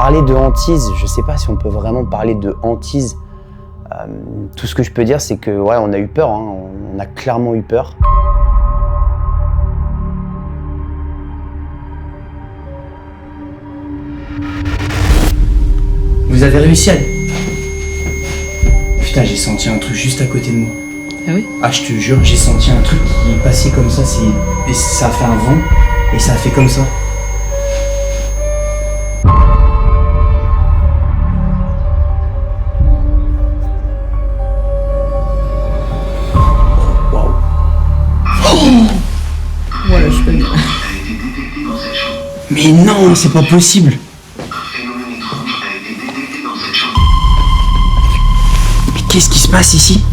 Parler de hantise, je sais pas si on peut vraiment parler de hantise. Tout ce que je peux dire, c'est que ouais, on a eu peur, hein. On a clairement eu peur. Vous avez réussi à... Putain, j'ai senti un truc juste à côté de moi. Ah oui? Ah, je te jure, j'ai senti un truc qui est passé comme ça, et ça a fait un vent, et ça a fait comme ça. Waouh. Voilà, je peux bien. Mais non, c'est pas possible. Mais qu'est-ce qui se passe ici?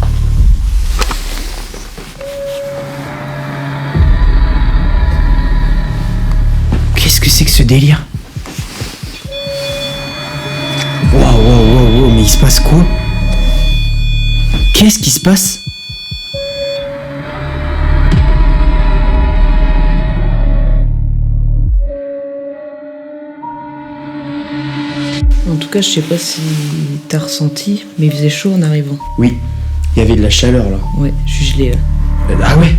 Qu'est-ce que c'est que ce délire? Waouh, mais il se passe quoi? Qu'est-ce qui se passe? En tout cas, je sais pas si t'as ressenti, mais il faisait chaud en arrivant. Oui, il y avait de la chaleur là. Ouais, je suis gelé là. Ah ouais?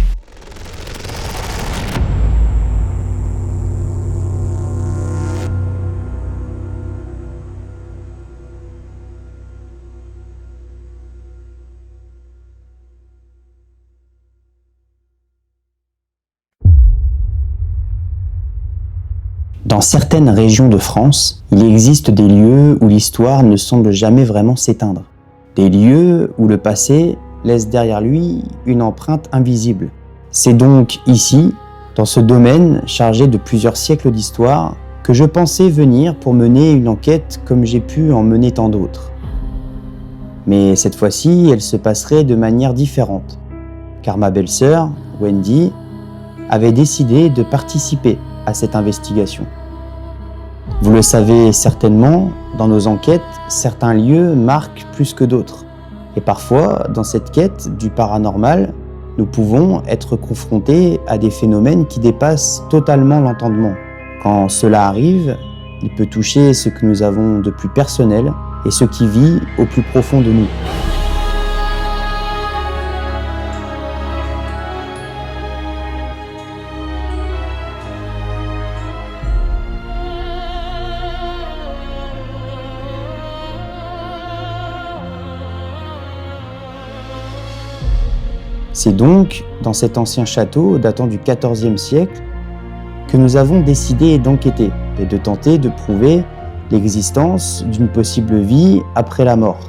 Dans certaines régions de France, il existe des lieux où l'histoire ne semble jamais vraiment s'éteindre. Des lieux où le passé laisse derrière lui une empreinte invisible. C'est donc ici, dans ce domaine chargé de plusieurs siècles d'histoire, que je pensais venir pour mener une enquête comme j'ai pu en mener tant d'autres. Mais cette fois-ci, elle se passerait de manière différente, car ma belle-sœur, Wendy, avait décidé de participer à cette investigation. Vous le savez certainement, dans nos enquêtes, certains lieux marquent plus que d'autres. Et parfois, dans cette quête du paranormal, nous pouvons être confrontés à des phénomènes qui dépassent totalement l'entendement. Quand cela arrive, il peut toucher ce que nous avons de plus personnel et ce qui vit au plus profond de nous. C'est donc dans cet ancien château datant du XIVe siècle que nous avons décidé d'enquêter et de tenter de prouver l'existence d'une possible vie après la mort.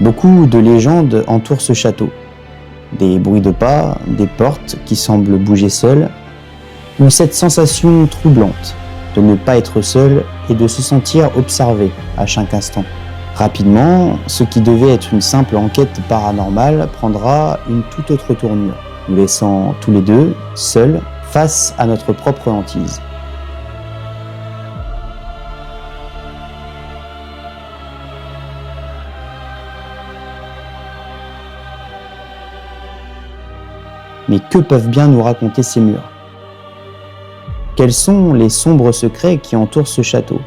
Beaucoup de légendes entourent ce château. Des bruits de pas, des portes qui semblent bouger seules, ou cette sensation troublante de ne pas être seul et de se sentir observé à chaque instant. Rapidement, ce qui devait être une simple enquête paranormale prendra une toute autre tournure, nous laissant tous les deux seuls face à notre propre hantise. Mais que peuvent bien nous raconter ces murs ? Quels sont les sombres secrets qui entourent ce château ?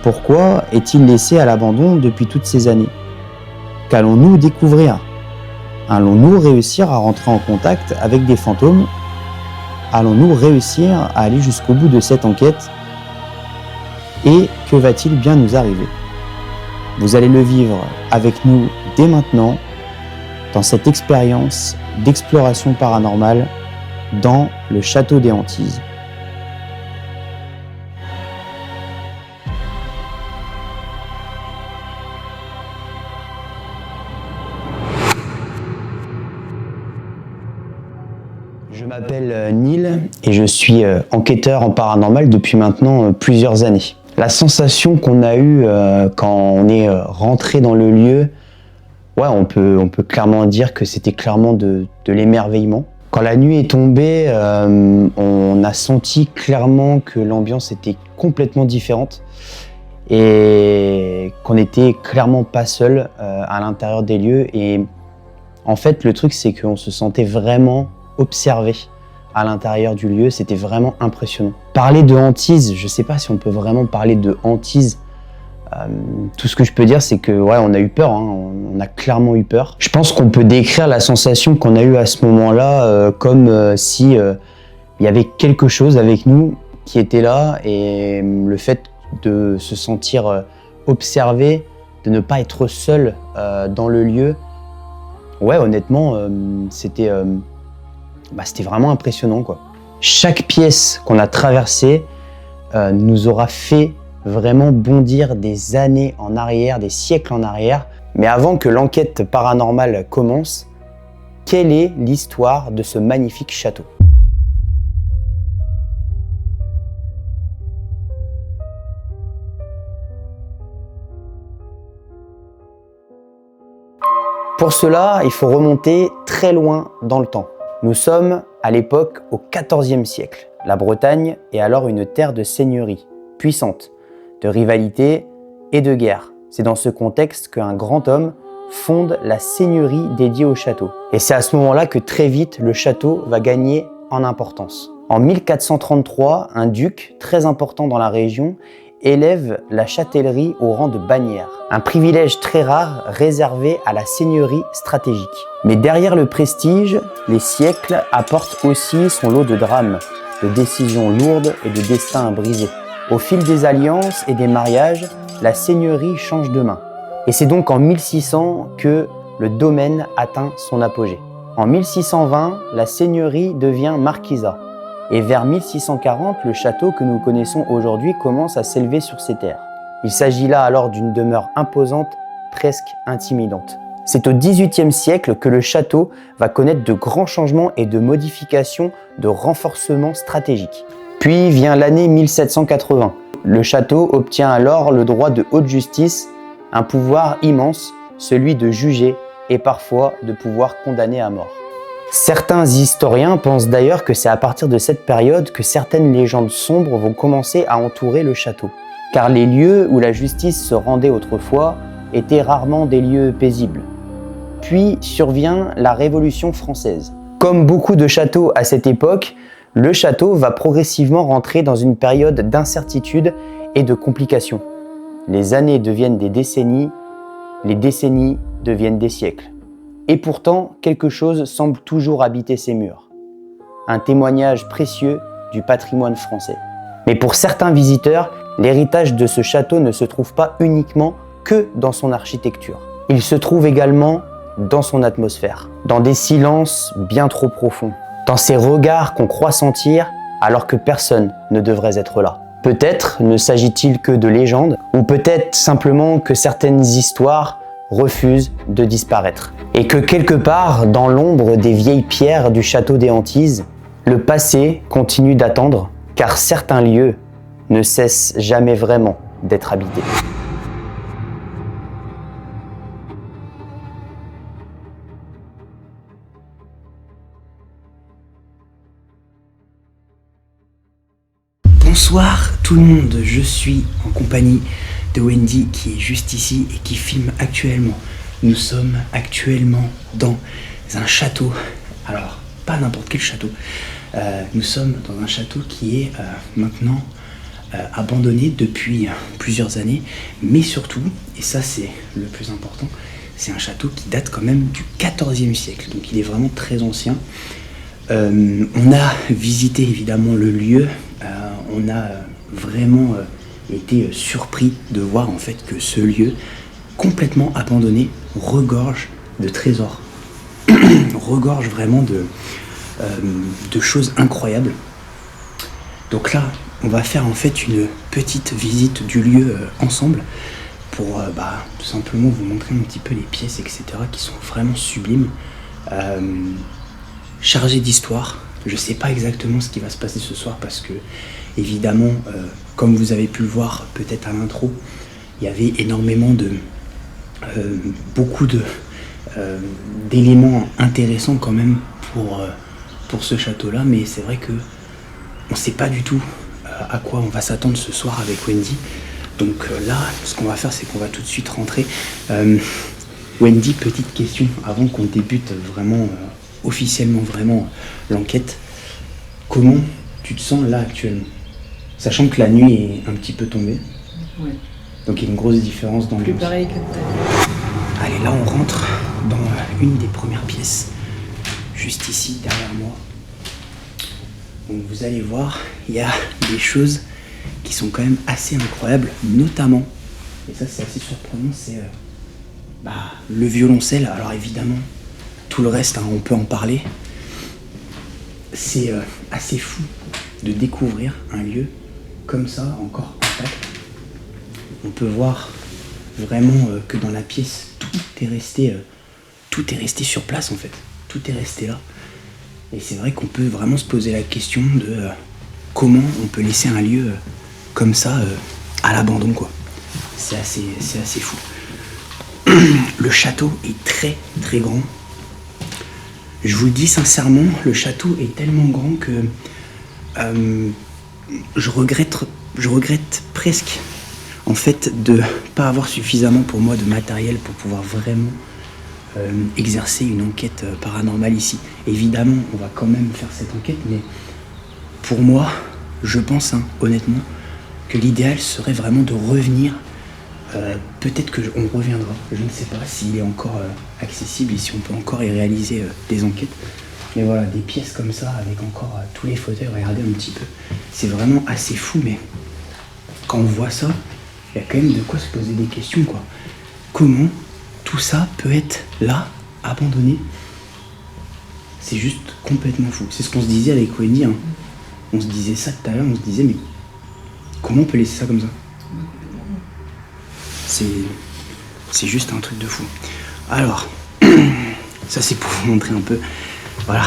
Pourquoi est-il laissé à l'abandon depuis toutes ces années ? Qu'allons-nous découvrir ? Allons-nous réussir à rentrer en contact avec des fantômes ? Allons-nous réussir à aller jusqu'au bout de cette enquête ? Et que va-t-il bien nous arriver ? Vous allez le vivre avec nous dès maintenant dans cette expérience d'exploration paranormale dans le château des Antilles. Je m'appelle Neil et je suis enquêteur en paranormal depuis maintenant plusieurs années. La sensation qu'on a eue quand on est rentré dans le lieu, ouais, on peut clairement dire que c'était clairement de l'émerveillement. Quand la nuit est tombée, on a senti clairement que l'ambiance était complètement différente et qu'on n'était clairement pas seul à l'intérieur des lieux. Et En fait, le truc, c'est qu'on se sentait vraiment observé à l'intérieur du lieu. C'était vraiment impressionnant. Parler de hantise, je sais pas si on peut vraiment parler de hantise. Tout ce que je peux dire, c'est que ouais, on a eu peur, hein. On a clairement eu peur. Je pense qu'on peut décrire la sensation qu'on a eue à ce moment-là comme si il y avait quelque chose avec nous qui était là, et le fait de se sentir observé, de ne pas être seul dans le lieu, ouais, honnêtement, c'était vraiment impressionnant, quoi. Chaque pièce qu'on a traversée nous aura fait vraiment bondir des années en arrière, des siècles en arrière. Mais avant que l'enquête paranormale commence, quelle est l'histoire de ce magnifique château ? Pour cela, il faut remonter très loin dans le temps. Nous sommes à l'époque au XIVe siècle. La Bretagne est alors une terre de seigneurie, puissante, de rivalité et de guerre. C'est dans ce contexte qu'un grand homme fonde la seigneurie dédiée au château. Et c'est à ce moment-là que très vite le château va gagner en importance. En 1433, un duc très important dans la région élève la châtellerie au rang de bannière, un privilège très rare réservé à la seigneurie stratégique. Mais derrière le prestige, les siècles apportent aussi son lot de drames, de décisions lourdes et de destins à briser. Au fil des alliances et des mariages, la seigneurie change de main. Et c'est donc en 1600 que le domaine atteint son apogée. En 1620, la seigneurie devient marquisat. Et vers 1640, le château que nous connaissons aujourd'hui commence à s'élever sur ses terres. Il s'agit là alors d'une demeure imposante, presque intimidante. C'est au XVIIIe siècle que le château va connaître de grands changements et de modifications, de renforcements stratégiques. Puis vient l'année 1780. Le château obtient alors le droit de haute justice, un pouvoir immense, celui de juger et parfois de pouvoir condamner à mort. Certains historiens pensent d'ailleurs que c'est à partir de cette période que certaines légendes sombres vont commencer à entourer le château. Car les lieux où la justice se rendait autrefois étaient rarement des lieux paisibles. Puis survient la Révolution française. Comme beaucoup de châteaux à cette époque, le château va progressivement rentrer dans une période d'incertitude et de complications. Les années deviennent des décennies, les décennies deviennent des siècles. Et pourtant, quelque chose semble toujours habiter ces murs. Un témoignage précieux du patrimoine français. Mais pour certains visiteurs, l'héritage de ce château ne se trouve pas uniquement que dans son architecture. Il se trouve également dans son atmosphère, dans des silences bien trop profonds, dans ces regards qu'on croit sentir alors que personne ne devrait être là. Peut-être ne s'agit-il que de légendes, ou peut-être simplement que certaines histoires refusent de disparaître. Et que quelque part, dans l'ombre des vieilles pierres du château des Antilles, le passé continue d'attendre, car certains lieux ne cessent jamais vraiment d'être habités. Bonsoir tout le monde, je suis en compagnie de Wendy qui est juste ici et qui filme actuellement. Nous sommes actuellement dans un château, alors pas n'importe quel château, nous sommes dans un château qui est maintenant abandonné depuis plusieurs années, mais surtout, et ça c'est le plus important, c'est un château qui date quand même du XIVe siècle, donc il est vraiment très ancien. On a visité évidemment le lieu, on a vraiment été surpris de voir en fait que ce lieu complètement abandonné regorge de trésors, regorge vraiment de choses incroyables. Donc là, on va faire en fait une petite visite du lieu ensemble pour tout simplement vous montrer un petit peu les pièces, etc. qui sont vraiment sublimes, chargées d'histoire. Je sais pas exactement ce qui va se passer ce soir parce que, évidemment, comme vous avez pu le voir peut-être à l'intro, il y avait énormément beaucoup d'éléments intéressants quand même pour ce château-là, mais c'est vrai que on sait pas du tout à quoi on va s'attendre ce soir avec Wendy. Donc là, ce qu'on va faire, c'est qu'on va tout de suite rentrer. Wendy, petite question avant qu'on débute vraiment, officiellement vraiment l'enquête. Comment tu te sens là actuellement? Sachant que la nuit est un petit peu tombée. Ouais. Donc il y a une grosse différence dans Plus l'ambiance. pareil que tout à l'heure. Allez, là on rentre dans une des premières pièces, juste ici derrière moi. Donc vous allez voir, il y a des choses qui sont quand même assez incroyables, notamment, et ça c'est assez surprenant, c'est le violoncelle. Alors évidemment, tout le reste, hein, on peut en parler. C'est assez fou de découvrir un lieu comme ça, encore intact. On peut voir vraiment que dans la pièce, tout est resté sur place en fait. Tout est resté là. Et c'est vrai qu'on peut vraiment se poser la question de comment on peut laisser un lieu comme ça à l'abandon, quoi. C'est assez fou. Le château est très très grand. Je vous le dis sincèrement, le château est tellement grand que je regrette presque en fait de pas avoir suffisamment pour moi de matériel pour pouvoir vraiment exercer une enquête paranormale ici. Évidemment, on va quand même faire cette enquête, mais pour moi, je pense honnêtement que l'idéal serait vraiment de revenir. Peut-être qu'on reviendra, je ne sais pas s'il est encore accessible et si on peut encore y réaliser des enquêtes. Mais voilà, des pièces comme ça, avec encore tous les fauteuils, regardez un petit peu. C'est vraiment assez fou, mais quand on voit ça, il y a quand même de quoi se poser des questions, quoi. Comment tout ça peut être là, abandonné? C'est juste complètement fou. C'est ce qu'on se disait avec Wendy, hein. On se disait ça tout à l'heure, on se disait, mais comment on peut laisser ça comme ça? C'est juste un truc de fou. Alors, ça c'est pour vous montrer un peu. Voilà,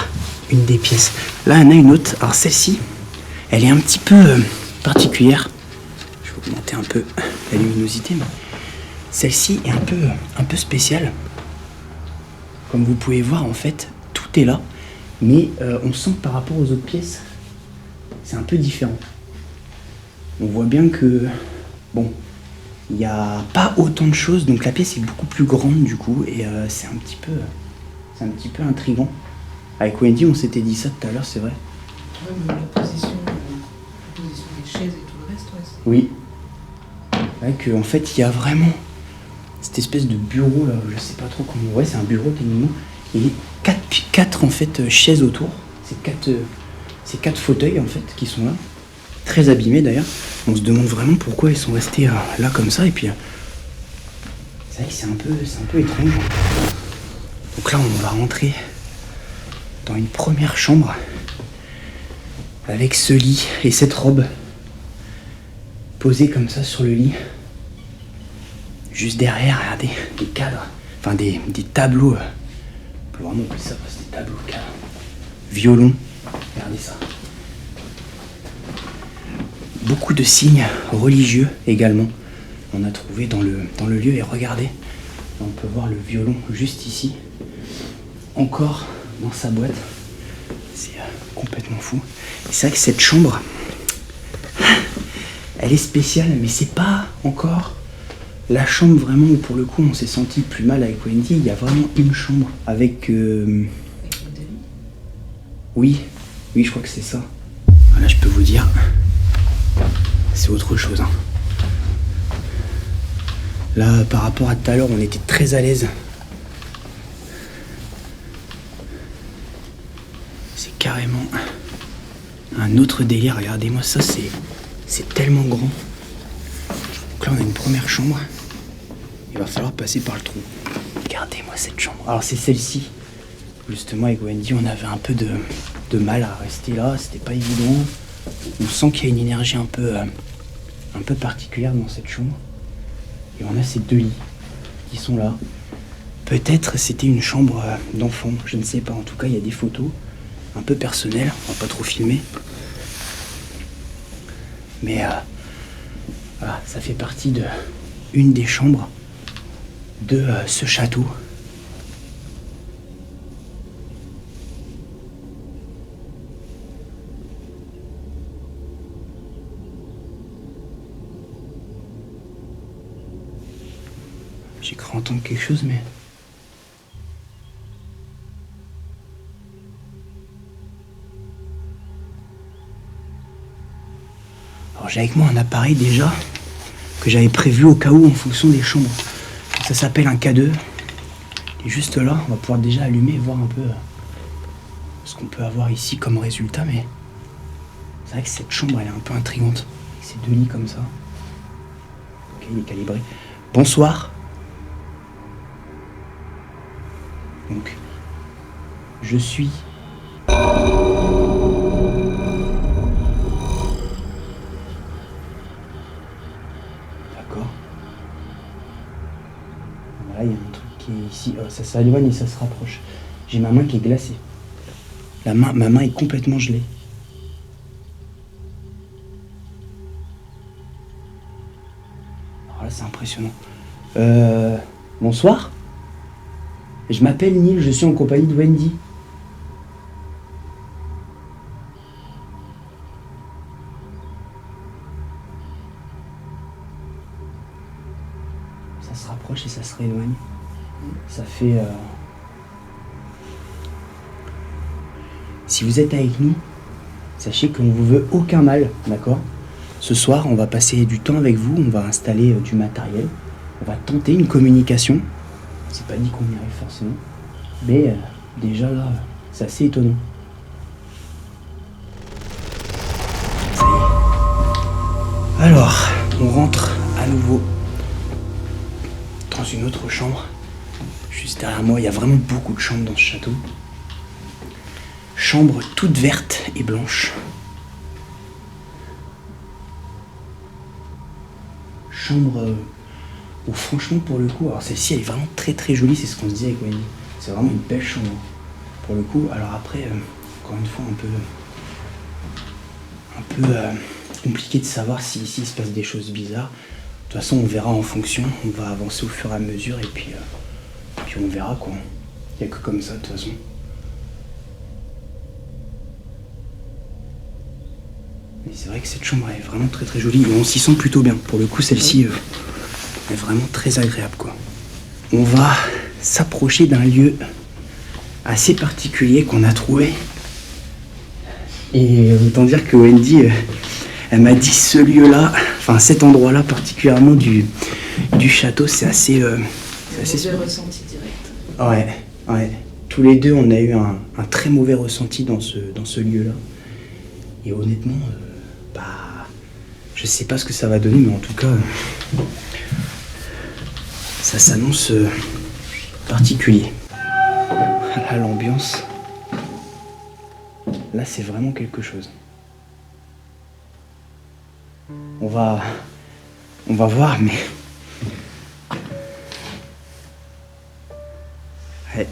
une des pièces. Là, il y en a une autre. Alors celle-ci, elle est un petit peu particulière. Je vais augmenter un peu la luminosité, mais celle-ci est un peu spéciale. Comme vous pouvez voir, en fait, tout est là, mais on sent que par rapport aux autres pièces, c'est un peu différent. On voit bien que, bon, il n'y a pas autant de choses, donc la pièce est beaucoup plus grande du coup, et c'est un petit peu intriguant. Avec Wendy, on s'était dit ça tout à l'heure, c'est vrai. Ouais, mais la position des chaises et tout le reste, ouais. Oui. Ouais, que en fait, il y a vraiment cette espèce de bureau là, je sais pas trop comment. Ouais, c'est un bureau techniquement. Et quatre en fait chaises autour. C'est quatre fauteuils en fait qui sont là, très abîmés d'ailleurs. On se demande vraiment pourquoi ils sont restés là comme ça. Et puis c'est vrai que c'est un peu étrange. Donc là, on va rentrer dans une première chambre avec ce lit et cette robe posée comme ça sur le lit. Juste derrière, regardez, des cadres, enfin des tableaux. On peut vraiment appeler ça des tableaux cadres. Violon, regardez ça. Beaucoup de signes religieux également. On a trouvé dans le lieu, et regardez, on peut voir le violon juste ici. Encore dans sa boîte. C'est complètement fou. Et c'est vrai que cette chambre, elle est spéciale, mais c'est pas encore la chambre vraiment où pour le coup on s'est senti plus mal avec Wendy. Il y a vraiment une chambre avec... Oui, je crois que c'est ça. Voilà, je peux vous dire, c'est autre chose. Hein. Là, par rapport à tout à l'heure, on était très à l'aise. C'est carrément un autre délire. Regardez-moi ça, c'est tellement grand. Donc là, on a une première chambre. Il va falloir passer par le trou. Regardez-moi cette chambre. Alors, c'est celle-ci. Justement, avec Wendy, on avait un peu de mal à rester là. C'était pas évident. On sent qu'il y a une énergie un peu particulière dans cette chambre. Et on a ces deux lits qui sont là. Peut-être c'était une chambre d'enfant, je ne sais pas. En tout cas, il y a des photos un peu personnelles. On va pas trop filmer. Mais voilà, ça fait partie de une des chambres de ce château. J'ai cru entendre quelque chose, mais Alors j'ai avec moi un appareil déjà que j'avais prévu au cas où en fonction des chambres. Ça s'appelle un K2. Et juste là, on va pouvoir déjà allumer et voir un peu ce qu'on peut avoir ici comme résultat. Mais c'est vrai que cette chambre elle est un peu intrigante. Avec ces deux lits comme ça. Ok, il est calibré. Bonsoir. Donc, je suis... D'accord. Voilà, il y a un truc qui est ici. Oh, ça s'éloigne et ça se rapproche. J'ai ma main qui est glacée. Ma main est complètement gelée. Alors là, c'est impressionnant. Bonsoir. Je m'appelle Neil, je suis en compagnie de Wendy. Ça se rapproche et ça se rééloigne. Ça fait... Si vous êtes avec nous, sachez qu'on ne vous veut aucun mal, d'accord? Ce soir, on va passer du temps avec vous, on va installer du matériel, on va tenter une communication. C'est pas dit qu'on y arrive forcément, mais déjà là, c'est assez étonnant. Ça y est. Alors, on rentre à nouveau dans une autre chambre. Juste derrière moi, il y a vraiment beaucoup de chambres dans ce château. Chambre toute verte et blanche. Chambre où franchement pour le coup, alors celle-ci elle est vraiment très très jolie, c'est ce qu'on se disait avec Wendy. C'est vraiment une belle chambre pour le coup. Alors après, encore une fois un peu compliqué de savoir si ici il se passe des choses bizarres. De toute façon on verra en fonction, on va avancer au fur et à mesure et puis on verra quoi. Il n'y a que comme ça de toute façon. Mais c'est vrai que cette chambre est vraiment très très jolie et on s'y sent plutôt bien. Pour le coup celle-ci est vraiment très agréable quoi. On va s'approcher d'un lieu assez particulier qu'on a trouvé. Et autant dire que Wendy, elle m'a dit ce lieu-là, enfin cet endroit-là particulièrement du château, c'est assez... C'est un ressenti direct. Ouais. Tous les deux, on a eu un très mauvais ressenti dans ce lieu-là. Et honnêtement, je sais pas ce que ça va donner, mais en tout cas, ça s'annonce particulier. Là, l'ambiance, là, c'est vraiment quelque chose. On va voir, mais... Ouais.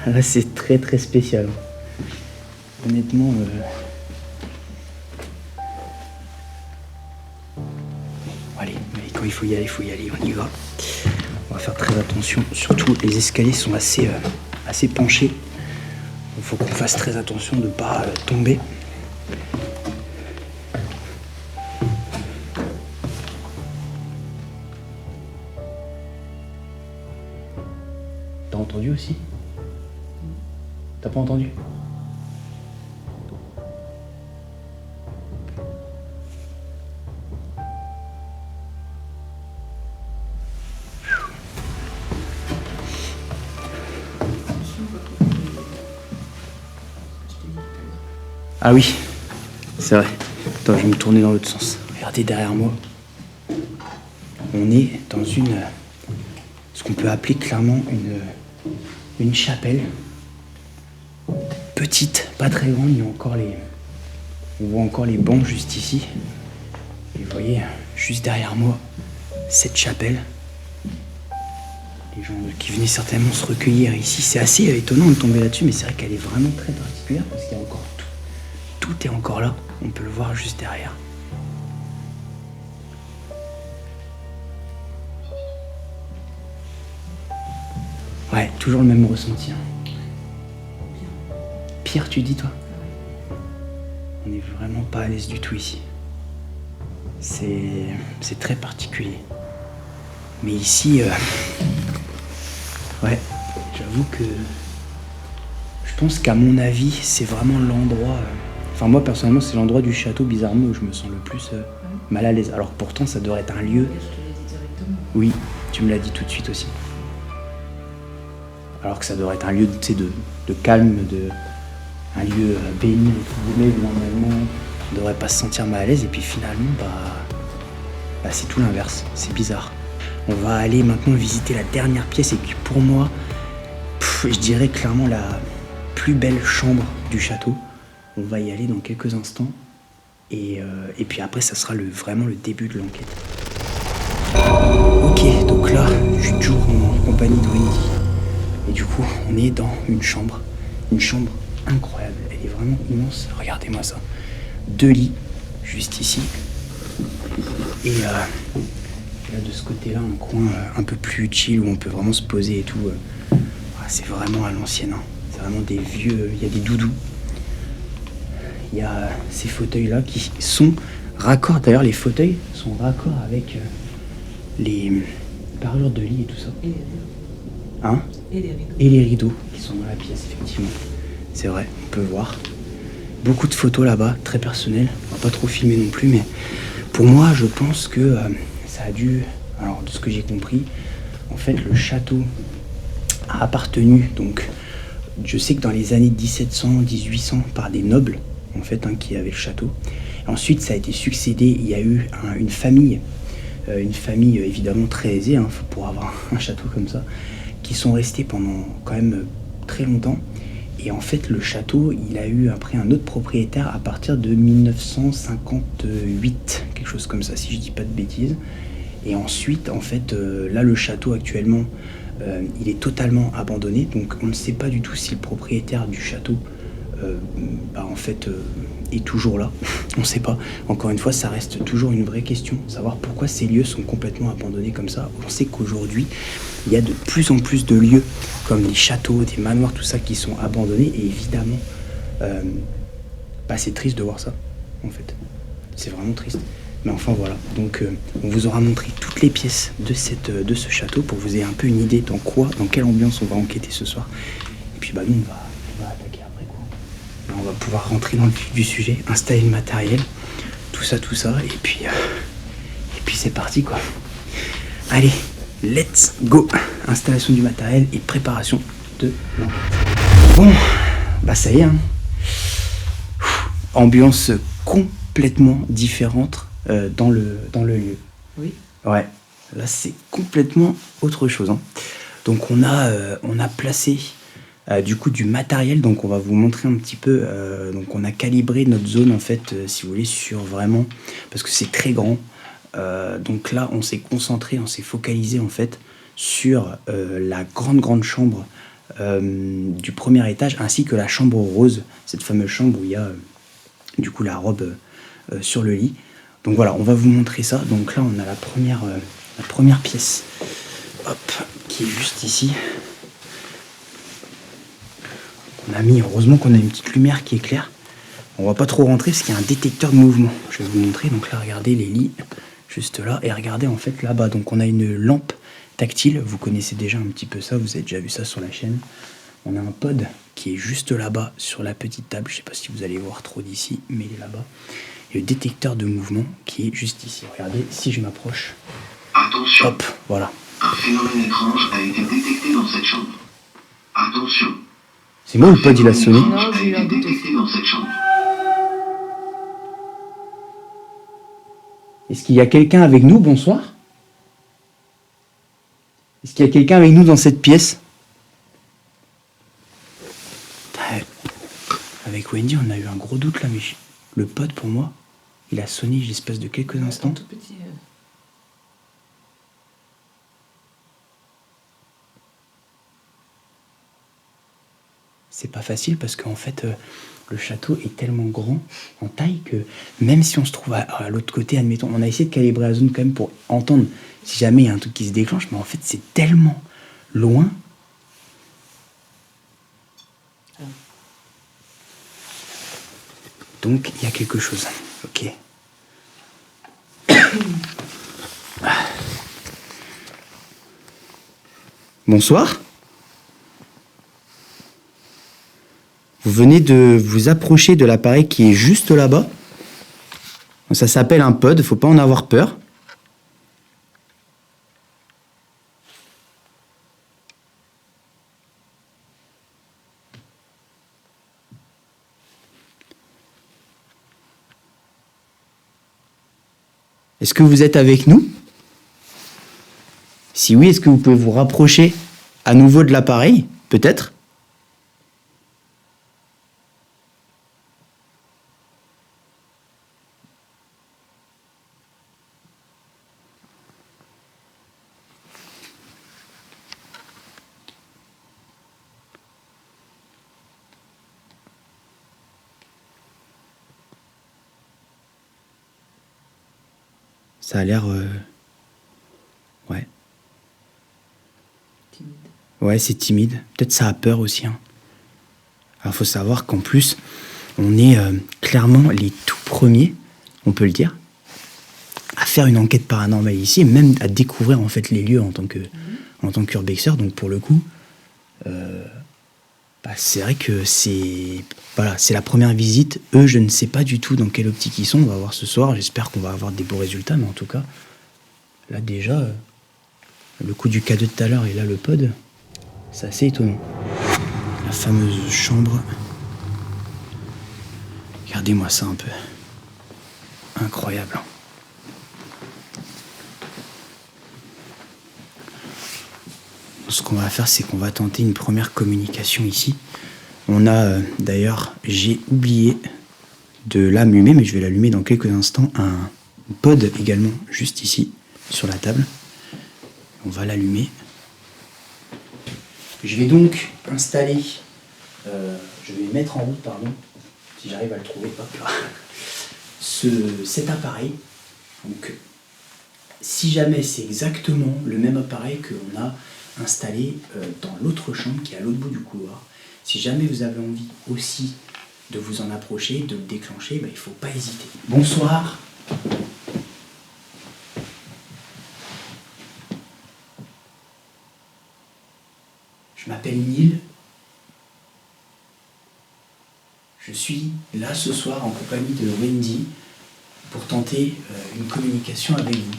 Là, c'est très très spécial. Honnêtement... Allez, mais quand il faut y aller, on y va. On va faire très attention. Surtout, les escaliers sont assez penchés. Il faut qu'on fasse très attention de ne pas tomber. T'as entendu aussi? T'as pas entendu? Ah oui, c'est vrai. Attends, je vais me tourner dans l'autre sens. Regardez derrière moi. On est dans ce qu'on peut appeler clairement une chapelle. Petite, pas très grande, on voit encore les bancs juste ici. Et vous voyez, juste derrière moi, cette chapelle. Les gens qui venaient certainement se recueillir ici. C'est assez étonnant de tomber là-dessus, mais c'est vrai qu'elle est vraiment très particulière parce qu'il y a encore tout est encore là. On peut le voir juste derrière. Ouais, toujours le même ressenti. Pire, tu dis, toi? On n'est vraiment pas à l'aise du tout ici. C'est très particulier. Mais ici, ouais, j'avoue que je pense qu'à mon avis, c'est vraiment l'endroit... Enfin, moi, personnellement, c'est l'endroit du château, bizarrement, où je me sens le plus mal à l'aise. Alors pourtant, ça devrait être un lieu... Je te l'ai dit directement. Oui, tu me l'as dit tout de suite aussi. Alors que ça devrait être un lieu, tu sais, de calme, un lieu béni, entre guillemets, où normalement, on ne devrait pas se sentir mal à l'aise. Et puis finalement, c'est tout l'inverse. C'est bizarre. On va aller maintenant visiter la dernière pièce et qui, pour moi, je dirais clairement la plus belle chambre du château. On va y aller dans quelques instants. Et puis après, ça sera vraiment le début de l'enquête. Ok, donc là, je suis toujours en compagnie de Wendy. Et du coup, on est dans une chambre incroyable. Elle est vraiment immense. Regardez-moi ça. 2 lits, juste ici. Et là, de ce côté-là, un coin un peu plus chill où on peut vraiment se poser et tout. C'est vraiment à l'ancienne. Hein. C'est vraiment des vieux... Il y a des doudous. Il y a ces fauteuils-là qui sont raccords. D'ailleurs, les fauteuils sont raccords avec les parures de lit et tout ça. Et les rideaux. Hein ? Et les rideaux. Et les rideaux qui sont dans la pièce, effectivement. C'est vrai, on peut voir. Beaucoup de photos là-bas, très personnelles. On va pas trop filmer non plus, mais pour moi, je pense que ça a dû... Alors, de ce que j'ai compris, en fait, le château a appartenu, donc, je sais que dans les années 1700, 1800, par des nobles, en fait, qui avaient le château. Ensuite, ça a été succédé, il y a eu une famille évidemment très aisée, pour avoir un château comme ça, qui sont restés pendant quand même très longtemps. Et en fait, le château, il a eu après un autre propriétaire à partir de 1958, quelque chose comme ça, si je dis pas de bêtises. Et ensuite, en fait, là, le château actuellement, il est totalement abandonné. Donc, on ne sait pas du tout si le propriétaire du château, en fait, est toujours là. On ne sait pas. Encore une fois, ça reste toujours une vraie question. Savoir pourquoi ces lieux sont complètement abandonnés comme ça. On sait qu'aujourd'hui, il y a de plus en plus de lieux comme les châteaux, des manoirs, tout ça qui sont abandonnés. Et évidemment, c'est triste de voir ça, en fait. C'est vraiment triste. Mais enfin voilà, donc on vous aura montré toutes les pièces de ce château pour que vous ayez un peu une idée dans quelle ambiance on va enquêter ce soir. Et puis nous on va attaquer après quoi. Là, on va pouvoir rentrer dans le vif du sujet, installer le matériel, tout ça, et puis c'est parti quoi. Allez, let's go. Installation du matériel et préparation de l'enquête. Bon, ça y est, ambiance complètement différente dans le lieu. Oui. Ouais, là c'est complètement autre chose. Donc on a placé du coup du matériel, donc on va vous montrer un petit peu. Donc on a calibré notre zone en fait, si vous voulez, sur vraiment, parce que c'est très grand. Donc là on s'est concentré, on s'est focalisé en fait sur la grande chambre du premier étage, ainsi que la chambre rose, cette fameuse chambre où il y a du coup la robe sur le lit. Donc voilà, on va vous montrer ça. Donc là on a la première pièce, qui est juste ici. Heureusement qu'on a une petite lumière qui éclaire. On va pas trop rentrer parce qu'il y a un détecteur de mouvement. Je vais vous montrer. Donc là, regardez les lits juste là, et regardez en fait là-bas. Donc on a une lampe tactile. Vous connaissez déjà un petit peu ça, vous avez déjà vu ça sur la chaîne. On a un pod qui est juste là-bas sur la petite table. Je sais pas si vous allez voir trop d'ici, mais il est là-bas. Et le détecteur de mouvement qui est juste ici. Regardez, si je m'approche. Attention. Hop, voilà. Un phénomène étrange a été détecté dans cette chambre. Attention. C'est moi ou le pod il a sonné? Non, j'ai eu un doute détecté dans cette chambre. Est-ce qu'il y a quelqu'un avec nous? Bonsoir. Est-ce qu'il y a quelqu'un avec nous dans cette pièce? Avec Wendy, on a eu un gros doute là, mais le pod pour moi, il a sonné l'espace de quelques instants. Tout petit. C'est pas facile parce qu'en fait, le château est tellement grand en taille que même si on se trouve à l'autre côté, admettons, on a essayé de calibrer la zone quand même pour entendre si jamais il y a un truc qui se déclenche, mais en fait, c'est tellement loin. Donc, il y a quelque chose. Ok. Bonsoir. Vous venez de vous approcher de l'appareil qui est juste là-bas. Ça s'appelle un pod, faut pas en avoir peur. Est-ce que vous êtes avec nous? Si oui, est-ce que vous pouvez vous rapprocher à nouveau de l'appareil, peut-être? Ça a l'air... Ouais. Timide. Ouais, c'est timide. Peut-être ça a peur aussi. Hein. Alors, faut savoir qu'en plus, on est clairement les tout premiers, on peut le dire, à faire une enquête paranormale ici, et même à découvrir en fait les lieux en tant qu'urbexeur. Donc pour le coup, c'est vrai que c'est la première visite. Eux, je ne sais pas du tout dans quelle optique ils sont. On va voir ce soir. J'espère qu'on va avoir des beaux résultats, mais en tout cas, là déjà, le coup du cadeau de tout à l'heure et là le pod, c'est assez étonnant. La fameuse chambre. Regardez-moi ça un peu. Incroyable. Ce qu'on va faire, c'est qu'on va tenter une première communication ici. On a d'ailleurs, j'ai oublié de l'allumer, mais je vais l'allumer dans quelques instants. Un pod également, juste ici, sur la table. On va l'allumer. Je vais donc installer, je vais mettre en route, pardon, si j'arrive à le trouver, hop là, cet appareil. Donc, si jamais c'est exactement le même appareil qu'on a installé dans l'autre chambre qui est à l'autre bout du couloir, si jamais vous avez envie aussi de vous en approcher, de le déclencher, il ne faut pas hésiter. Bonsoir. Je m'appelle Neil. Je suis là ce soir en compagnie de Wendy pour tenter une communication avec vous.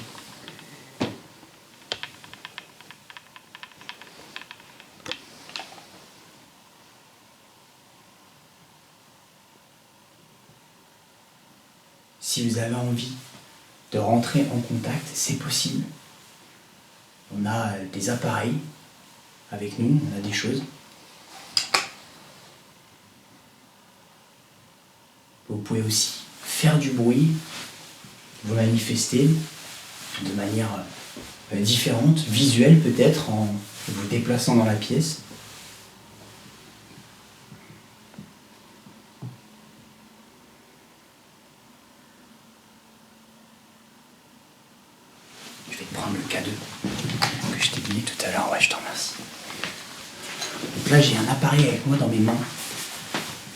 Si vous avez envie de rentrer en contact, c'est possible. On a des appareils avec nous, on a des choses. Vous pouvez aussi faire du bruit, vous manifester de manière différente, visuelle peut-être, en vous déplaçant dans la pièce. Je vais te prendre le cadeau que je t'ai donné tout à l'heure. Ouais, je t'en remercie. Donc là, j'ai un appareil avec moi dans mes mains.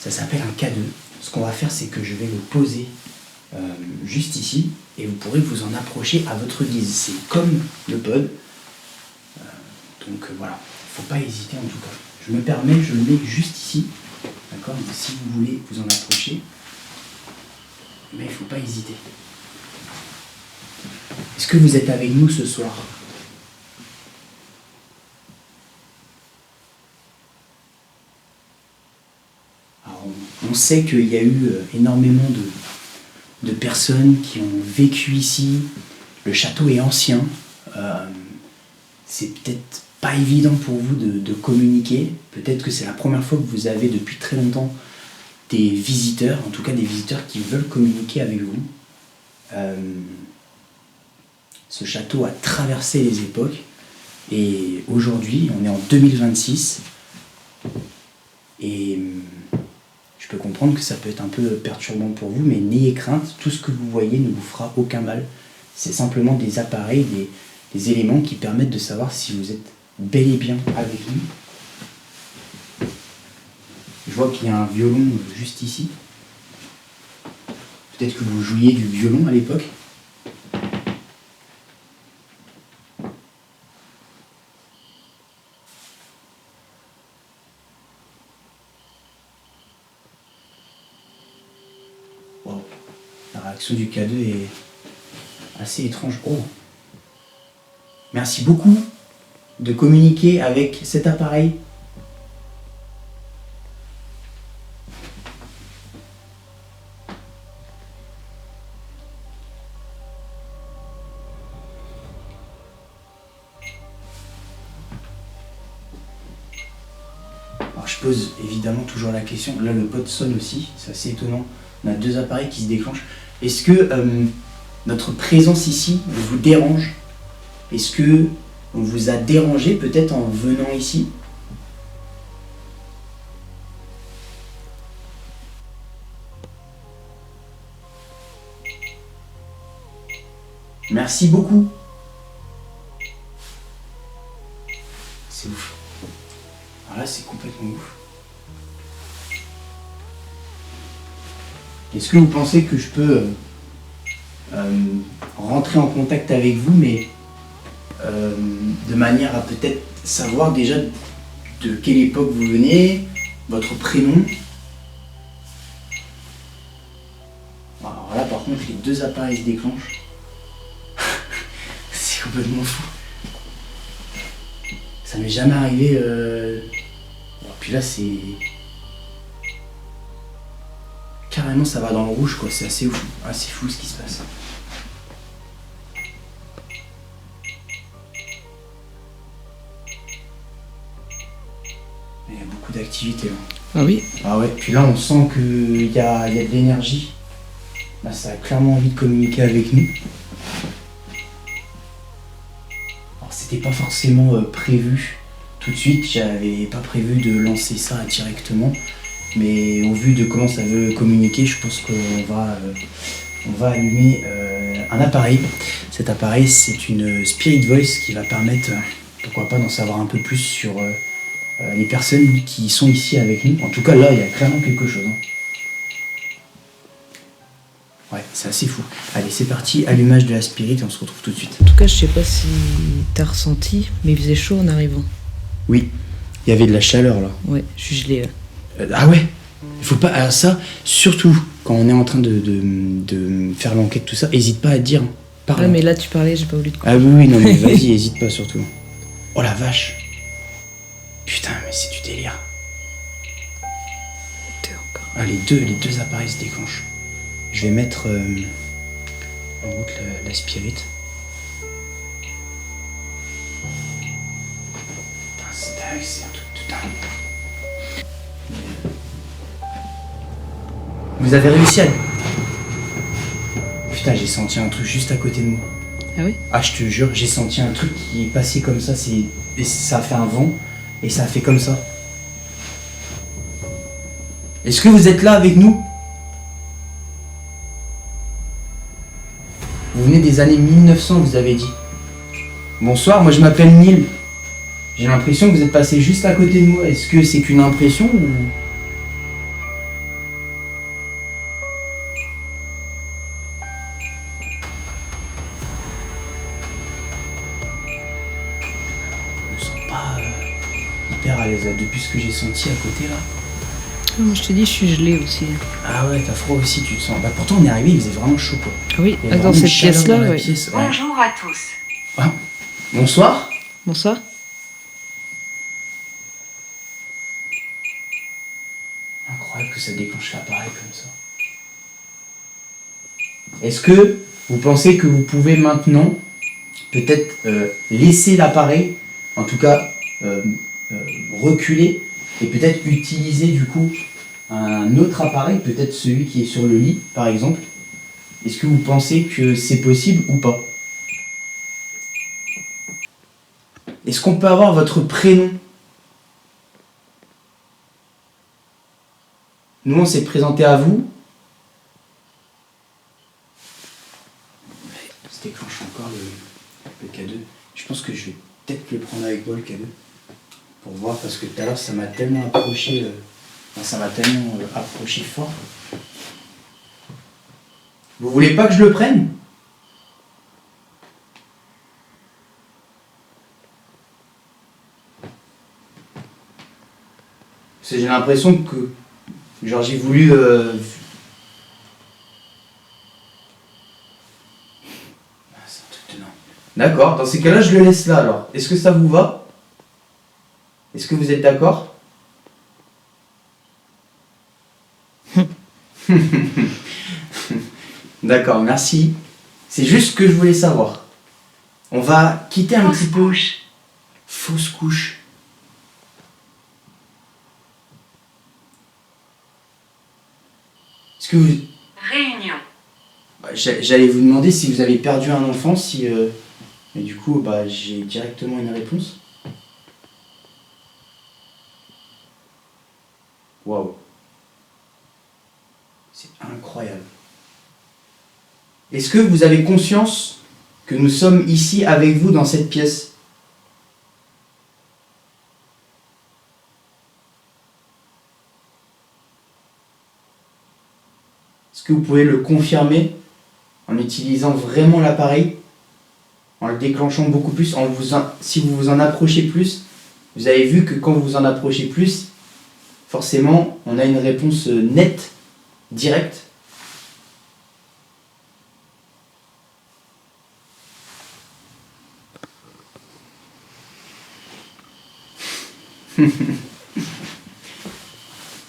Ça s'appelle un cadeau. Ce qu'on va faire, c'est que je vais le poser juste ici et vous pourrez vous en approcher à votre guise. C'est comme le pod. Donc voilà, il ne faut pas hésiter en tout cas. Je me permets, je le mets juste ici. D'accord? Donc si vous voulez vous en approcher, mais il ne faut pas hésiter. Est-ce que vous êtes avec nous ce soir? Alors, on sait qu'il y a eu énormément de personnes qui ont vécu ici. Le château est ancien. C'est peut-être pas évident pour vous de communiquer. Peut-être que c'est la première fois que vous avez depuis très longtemps des visiteurs, en tout cas des visiteurs qui veulent communiquer avec vous. Ce château a traversé les époques et aujourd'hui, on est en 2026 et je peux comprendre que ça peut être un peu perturbant pour vous, mais n'ayez crainte, tout ce que vous voyez ne vous fera aucun mal. C'est simplement des appareils, des éléments qui permettent de savoir si vous êtes bel et bien avec nous. Je vois qu'il y a un violon juste ici. Peut-être que vous jouiez du violon à l'époque. Waouh. La réaction du K2 est assez étrange. Oh. Merci beaucoup de communiquer avec cet appareil. Alors je pose évidemment toujours la question. Là, le pod sonne aussi. C'est assez étonnant. On a deux appareils qui se déclenchent. Est-ce que notre présence ici vous dérange? Est-ce que on vous a dérangé peut-être en venant ici? Merci beaucoup. C'est ouf. Alors là, c'est complètement ouf. Est-ce que vous pensez que je peux rentrer en contact avec vous, mais de manière à peut-être savoir déjà de quelle époque vous venez, votre prénom? Alors là, par contre, les deux appareils se déclenchent. C'est complètement fou. Ça m'est jamais arrivé. Puis là, c'est carrément, ça va dans le rouge, quoi. C'est assez fou. Ah, c'est fou ce qui se passe. Il y a beaucoup d'activité là. Ah oui. Ah ouais, puis là on sent qu'il y a de l'énergie. Là ça a clairement envie de communiquer avec nous. Alors c'était pas forcément prévu tout de suite, j'avais pas prévu de lancer ça directement. Mais au vu de comment ça veut communiquer, je pense qu'on va allumer un appareil. Cet appareil c'est une Spirit Voice qui va permettre, pourquoi pas, d'en savoir un peu plus sur les personnes qui sont ici avec nous. En tout cas, là, il y a clairement quelque chose. Ouais, c'est assez fou. Allez, c'est parti, allumage de la Spirit et on se retrouve tout de suite. En tout cas, je sais pas si t'as ressenti, mais il faisait chaud en arrivant. Oui, il y avait de la chaleur là. Ouais, je suis gelé. Ah ouais, il faut pas... Alors ça, surtout quand on est en train de faire l'enquête, tout ça, hésite pas à te dire. Parle. Ouais, mais là, tu parlais, j'ai pas voulu te couper. Ah oui, non mais vas-y, hésite pas surtout. Oh la vache. Putain, mais c'est du délire. Encore. Ah, les deux appareils se déclenchent. Je vais mettre en route la Spirit. Putain, c'est un truc de dingue. Vous avez réussi à... Putain, j'ai senti un truc juste à côté de moi. Ah oui? Ah, je te jure, j'ai senti un truc qui est passé comme ça, et ça a fait un vent, et ça a fait comme ça. Est-ce que vous êtes là avec nous? Vous venez des années 1900, vous avez dit. Bonsoir, moi je m'appelle Neil. J'ai l'impression que vous êtes passé juste à côté de moi. Est-ce que c'est qu'une impression ou... Je me sens pas hyper à l'aise là, depuis ce que j'ai senti à côté là. Moi, je te dis, je suis gelé aussi. Ah ouais, t'as froid aussi, tu te sens. Bah pourtant on est arrivé, il faisait vraiment chaud quoi. Ah oui, Il y avait dans vraiment une cette chaleur pièce-là, dans la ouais. pièce, ouais. Bonjour à tous. Ah, bonsoir. Bonsoir. Incroyable que ça déclenche l'appareil comme ça. Est-ce que vous pensez que vous pouvez maintenant peut-être laisser l'appareil, en tout cas reculer, et peut-être utiliser du coup un autre appareil, peut-être celui qui est sur le lit par exemple? Est-ce que vous pensez que c'est possible ou pas? Est-ce qu'on peut avoir votre prénom? Nous, on s'est présenté à vous. Ça déclenche encore le K2. Je pense que je vais peut-être le prendre avec moi, le K2. Pour voir, parce que tout à l'heure, ça m'a tellement approché. Ça m'a tellement approché fort. Vous voulez pas que je le prenne? Parce que j'ai l'impression que... Genre j'ai voulu... D'accord, dans ces cas-là, je le laisse là alors. Est-ce que ça vous va? Est-ce que vous êtes d'accord? D'accord, merci. C'est juste ce que je voulais savoir. On va quitter un petit peu. Fausse couche. Est-ce que vous... Réunion. J'allais vous demander si vous avez perdu un enfant, si... Mais du coup, j'ai directement une réponse. Waouh. C'est incroyable. Est-ce que vous avez conscience que nous sommes ici avec vous dans cette pièce? Est-ce que vous pouvez le confirmer en utilisant vraiment l'appareil, en le déclenchant beaucoup plus, si vous vous en approchez plus? Vous avez vu que quand vous vous en approchez plus, forcément, on a une réponse nette, directe.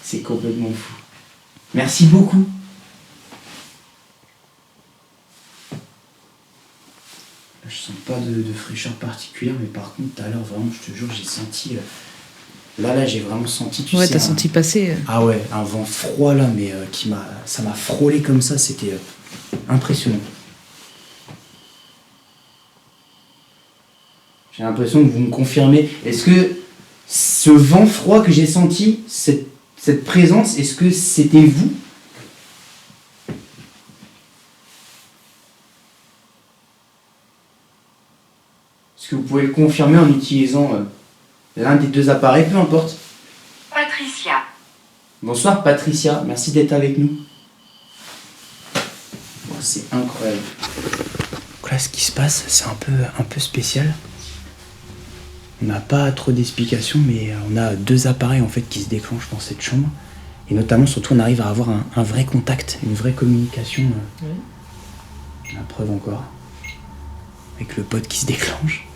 C'est complètement fou. Merci beaucoup. Je sens pas de fraîcheur particulière, mais par contre, tout à l'heure, vraiment, je te jure, j'ai senti... Là, j'ai vraiment senti, tu Ouais, sais... t'as senti passer. Ah ouais, un vent froid là, mais ça m'a frôlé comme ça, c'était impressionnant. J'ai l'impression que vous me confirmez. Est-ce que ce vent froid que j'ai senti, cette présence, est-ce que c'était vous? Est-ce que vous pouvez le confirmer en utilisant l'un des deux appareils, peu importe? Patricia. Bonsoir Patricia, merci d'être avec nous. Oh, c'est incroyable. Donc là, ce qui se passe, c'est un peu spécial. On n'a pas trop d'explications, mais on a deux appareils en fait qui se déclenchent dans cette chambre. Et notamment, surtout, on arrive à avoir un vrai contact, une vraie communication. La preuve encore. Avec le pod qui se déclenche.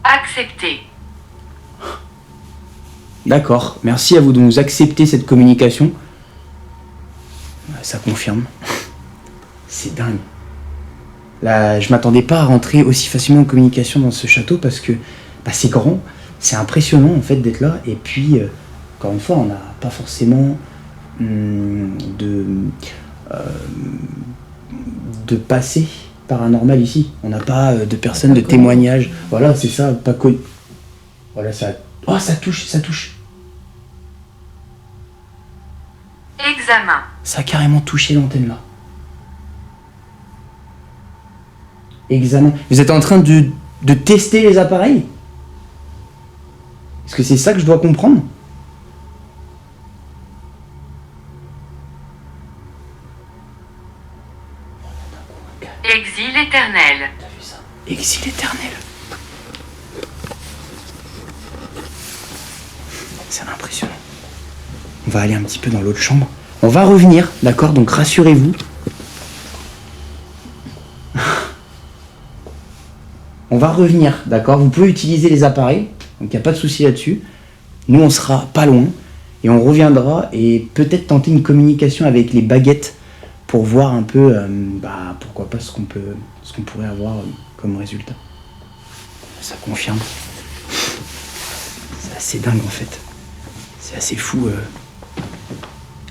Accepté. D'accord, merci à vous de nous accepter cette communication. Ça confirme. C'est dingue. Là, je m'attendais pas à rentrer aussi facilement en communication dans ce château parce que c'est grand, c'est impressionnant en fait d'être là. Et puis, encore une fois, on n'a pas forcément de passé paranormal ici. On n'a pas de personnes de témoignages. Voilà, c'est ça, pas connu. Voilà, ça... Oh, ça touche, ça touche. Examen. Ça a carrément touché l'antenne là. Examen. Vous êtes en train de tester les appareils? Est-ce que c'est ça que je dois comprendre? Exil éternel. T'as vu ça? Exil éternel. C'est impressionnant. On va aller un petit peu dans l'autre chambre. On va revenir, d'accord? Donc rassurez-vous. On va revenir, d'accord? Vous pouvez utiliser les appareils, donc il n'y a pas de souci là-dessus. Nous, on sera pas loin et on reviendra et peut-être tenter une communication avec les baguettes pour voir un peu, pourquoi pas ce qu'on pourrait avoir comme résultat. Ça confirme. C'est assez dingue en fait. C'est assez fou.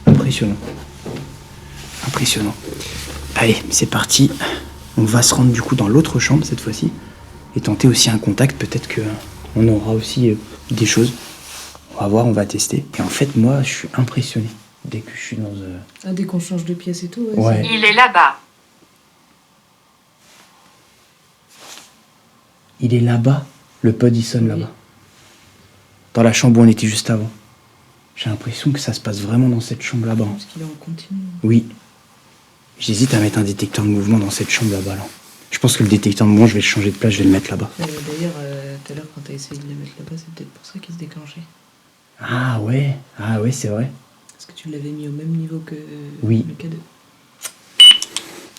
Impressionnant. Impressionnant. Allez, c'est parti. On va se rendre du coup dans l'autre chambre cette fois-ci et tenter aussi un contact. Peut-être qu'on aura aussi des choses. On va voir, on va tester. Et en fait, moi, je suis impressionné dès que je suis dans... Ah, dès qu'on change de pièce et tout, Ouais. Il est là-bas. Il est là-bas. Le pod, il sonne là-bas. Dans la chambre où on était juste avant. J'ai l'impression que ça se passe vraiment dans cette chambre là-bas. Parce qu'il est en continu. Oui. J'hésite à mettre un détecteur de mouvement dans cette chambre là-bas. Là. Je pense que le détecteur de mouvement, je vais le changer de place, je vais le mettre là-bas. D'ailleurs, tout à l'heure, quand t'as essayé de le mettre là-bas, c'est peut-être pour ça qu'il se déclenchait. Ah ouais, c'est vrai. Parce que tu l'avais mis au même niveau que Oui. le K2.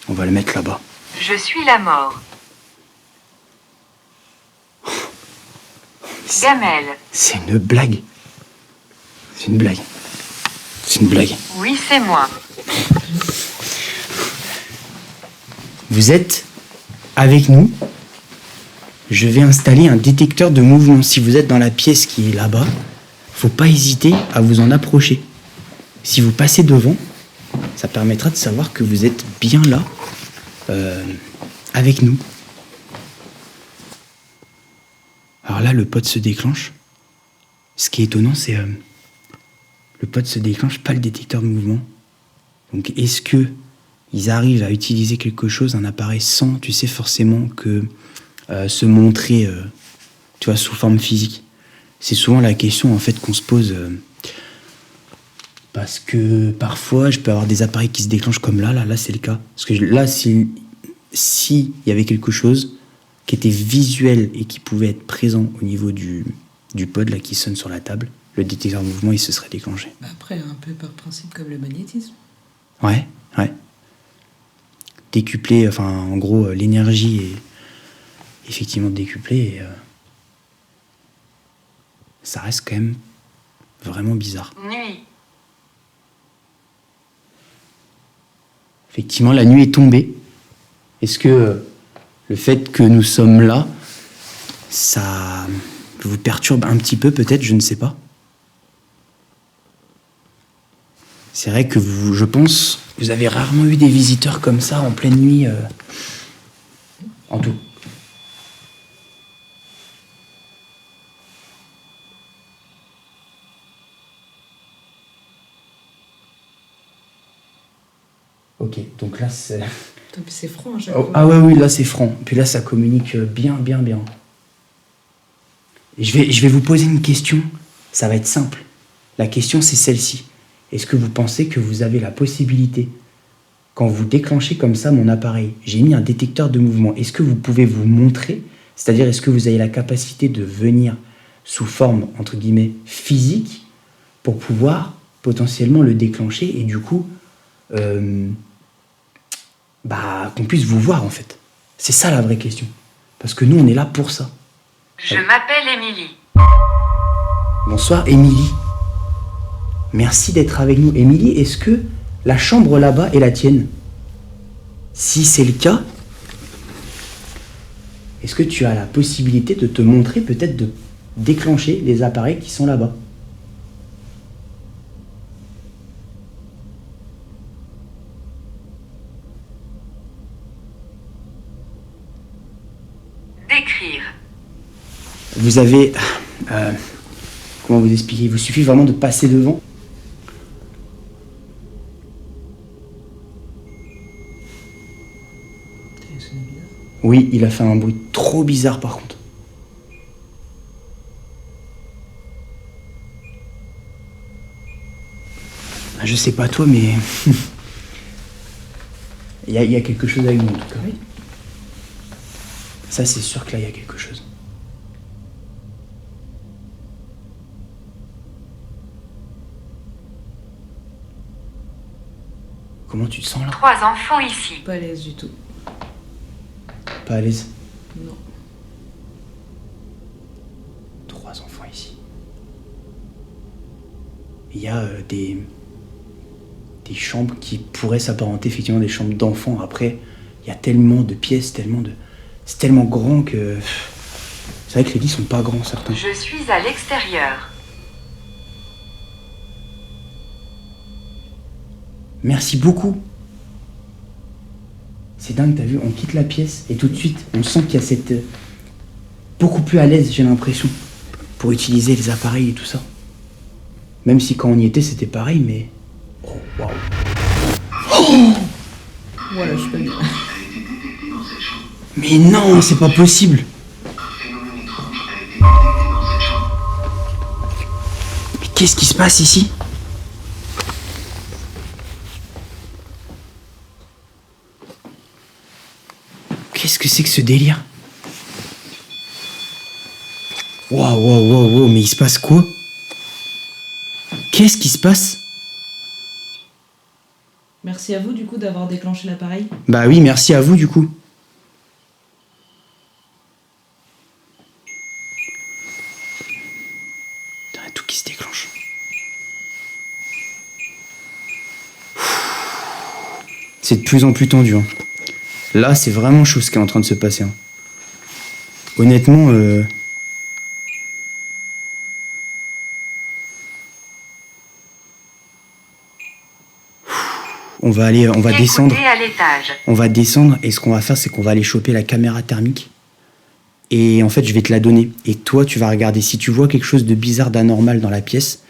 On va le mettre là-bas. Je suis la mort. Gamelle. C'est une blague. C'est une blague. C'est une blague. Oui, c'est moi. Vous êtes avec nous. Je vais installer un détecteur de mouvement. Si vous êtes dans la pièce qui est là-bas, faut pas hésiter à vous en approcher. Si vous passez devant, ça permettra de savoir que vous êtes bien là, avec nous. Alors là, le pod se déclenche. Ce qui est étonnant, c'est le pod se déclenche, pas le détecteur de mouvement. Donc, est-ce que ils arrivent à utiliser quelque chose, un appareil, sans, tu sais, forcément que se montrer, tu vois, sous forme physique? C'est souvent la question en fait qu'on se pose. Parce que parfois, je peux avoir des appareils qui se déclenchent comme là, c'est le cas. Parce que là, si y avait quelque chose qui était visuel et qui pouvait être présent au niveau du pod là qui sonne sur la table, le détecteur de mouvement, il se serait déclenché. Après, un peu par principe comme le magnétisme. Ouais. Décupler, enfin, en gros, l'énergie est effectivement décuplée et ça reste quand même vraiment bizarre. Nuit. Effectivement, la nuit est tombée. Est-ce que le fait que nous sommes là, ça vous perturbe un petit peu, peut-être, je ne sais pas. C'est vrai que je pense, vous avez rarement eu des visiteurs comme ça en pleine nuit, en tout. Ok, donc là c'est... C'est franc à chaque Oh, fois. ah ouais, oui, là c'est franc. Puis là ça communique bien. Et je vais vous poser une question, ça va être simple. La question c'est celle-ci. Est-ce que vous pensez que vous avez la possibilité, quand vous déclenchez comme ça mon appareil, j'ai mis un détecteur de mouvement, est-ce que vous pouvez vous montrer? C'est-à-dire, est-ce que vous avez la capacité de venir sous forme, entre guillemets, physique, pour pouvoir potentiellement le déclencher et du coup, qu'on puisse vous voir en fait. C'est ça la vraie question. Parce que nous, on est là pour ça. Je m'appelle Émilie. Bonsoir, Émilie. Merci d'être avec nous. Émilie, est-ce que la chambre là-bas est la tienne? Si c'est le cas, est-ce que tu as la possibilité de te montrer, peut-être de déclencher les appareils qui sont là-bas? Décrire. Vous avez... comment vous expliquer? Il vous suffit vraiment de passer devant. Oui, il a fait un bruit trop bizarre par contre. Je sais pas toi, mais... il y a quelque chose avec nous en tout cas. Oui. Ça c'est sûr que là il y a quelque chose. Comment tu te sens là? 3 enfants ici. Pas à l'aise du tout. Pas à l'aise? Non. 3 enfants ici. Il y a des chambres qui pourraient s'apparenter effectivement des chambres d'enfants. Après, il y a tellement de pièces, c'est tellement grand que... C'est vrai que les lits sont pas grands, certains. Je suis à l'extérieur. Merci beaucoup. C'est dingue, t'as vu, on quitte la pièce et tout de suite, on sent qu'il y a cette... beaucoup plus à l'aise, j'ai l'impression, pour utiliser les appareils et tout ça. Même si quand on y était, c'était pareil, mais... Oh, waouh. Oh Voilà, je peux le dire. a été détecté dans cette chambre. Mais non, c'est pas possible. Un phénomène étrange a été détecté dans cette chambre. Mais qu'est-ce qui se passe ici? Qu'est-ce que c'est que ce délire? Waouh, mais il se passe quoi? Qu'est-ce qui se passe? Merci à vous du coup d'avoir déclenché l'appareil. Bah oui, merci à vous du coup. c'est de plus en plus tendu. Hein. Là, c'est vraiment chaud ce qui est en train de se passer. Hein. Honnêtement, on va descendre. Écoutez à l'étage. On va descendre et ce qu'on va faire, c'est qu'on va aller choper la caméra thermique. Et en fait, je vais te la donner. Et toi, tu vas regarder. Si tu vois quelque chose de bizarre, d'anormal dans la pièce,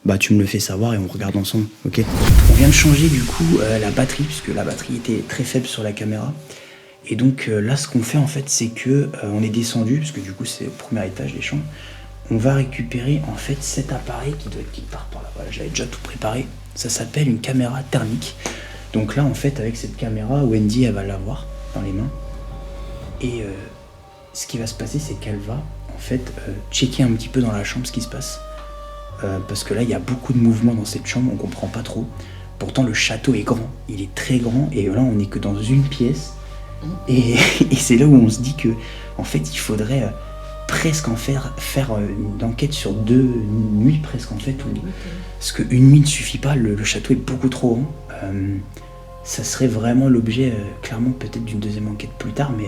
bah tu me le fais savoir et on regarde ensemble, ok? On vient de changer du coup la batterie, puisque la batterie était très faible sur la caméra. Et donc là, ce qu'on fait en fait, c'est que on est descendu, parce que du coup, c'est au premier étage des chambres. On va récupérer en fait cet appareil qui doit être quelque part par là. Voilà, j'avais déjà tout préparé. Ça s'appelle une caméra thermique. Donc là, en fait, avec cette caméra, Wendy, elle va l'avoir dans les mains. Et ce qui va se passer, c'est qu'elle va, en fait, checker un petit peu dans la chambre ce qui se passe. Parce que là, il y a beaucoup de mouvements dans cette chambre, on comprend pas trop. Pourtant, le château est grand, il est très grand. Et là, on n'est que dans une pièce. Et c'est là où on se dit que, en fait, il faudrait presque en faire une enquête sur 2 nuits, presque, en fait. Parce qu'une nuit ne suffit pas, le château est beaucoup trop grand. Ça serait vraiment l'objet, clairement, peut-être d'une deuxième enquête plus tard, mais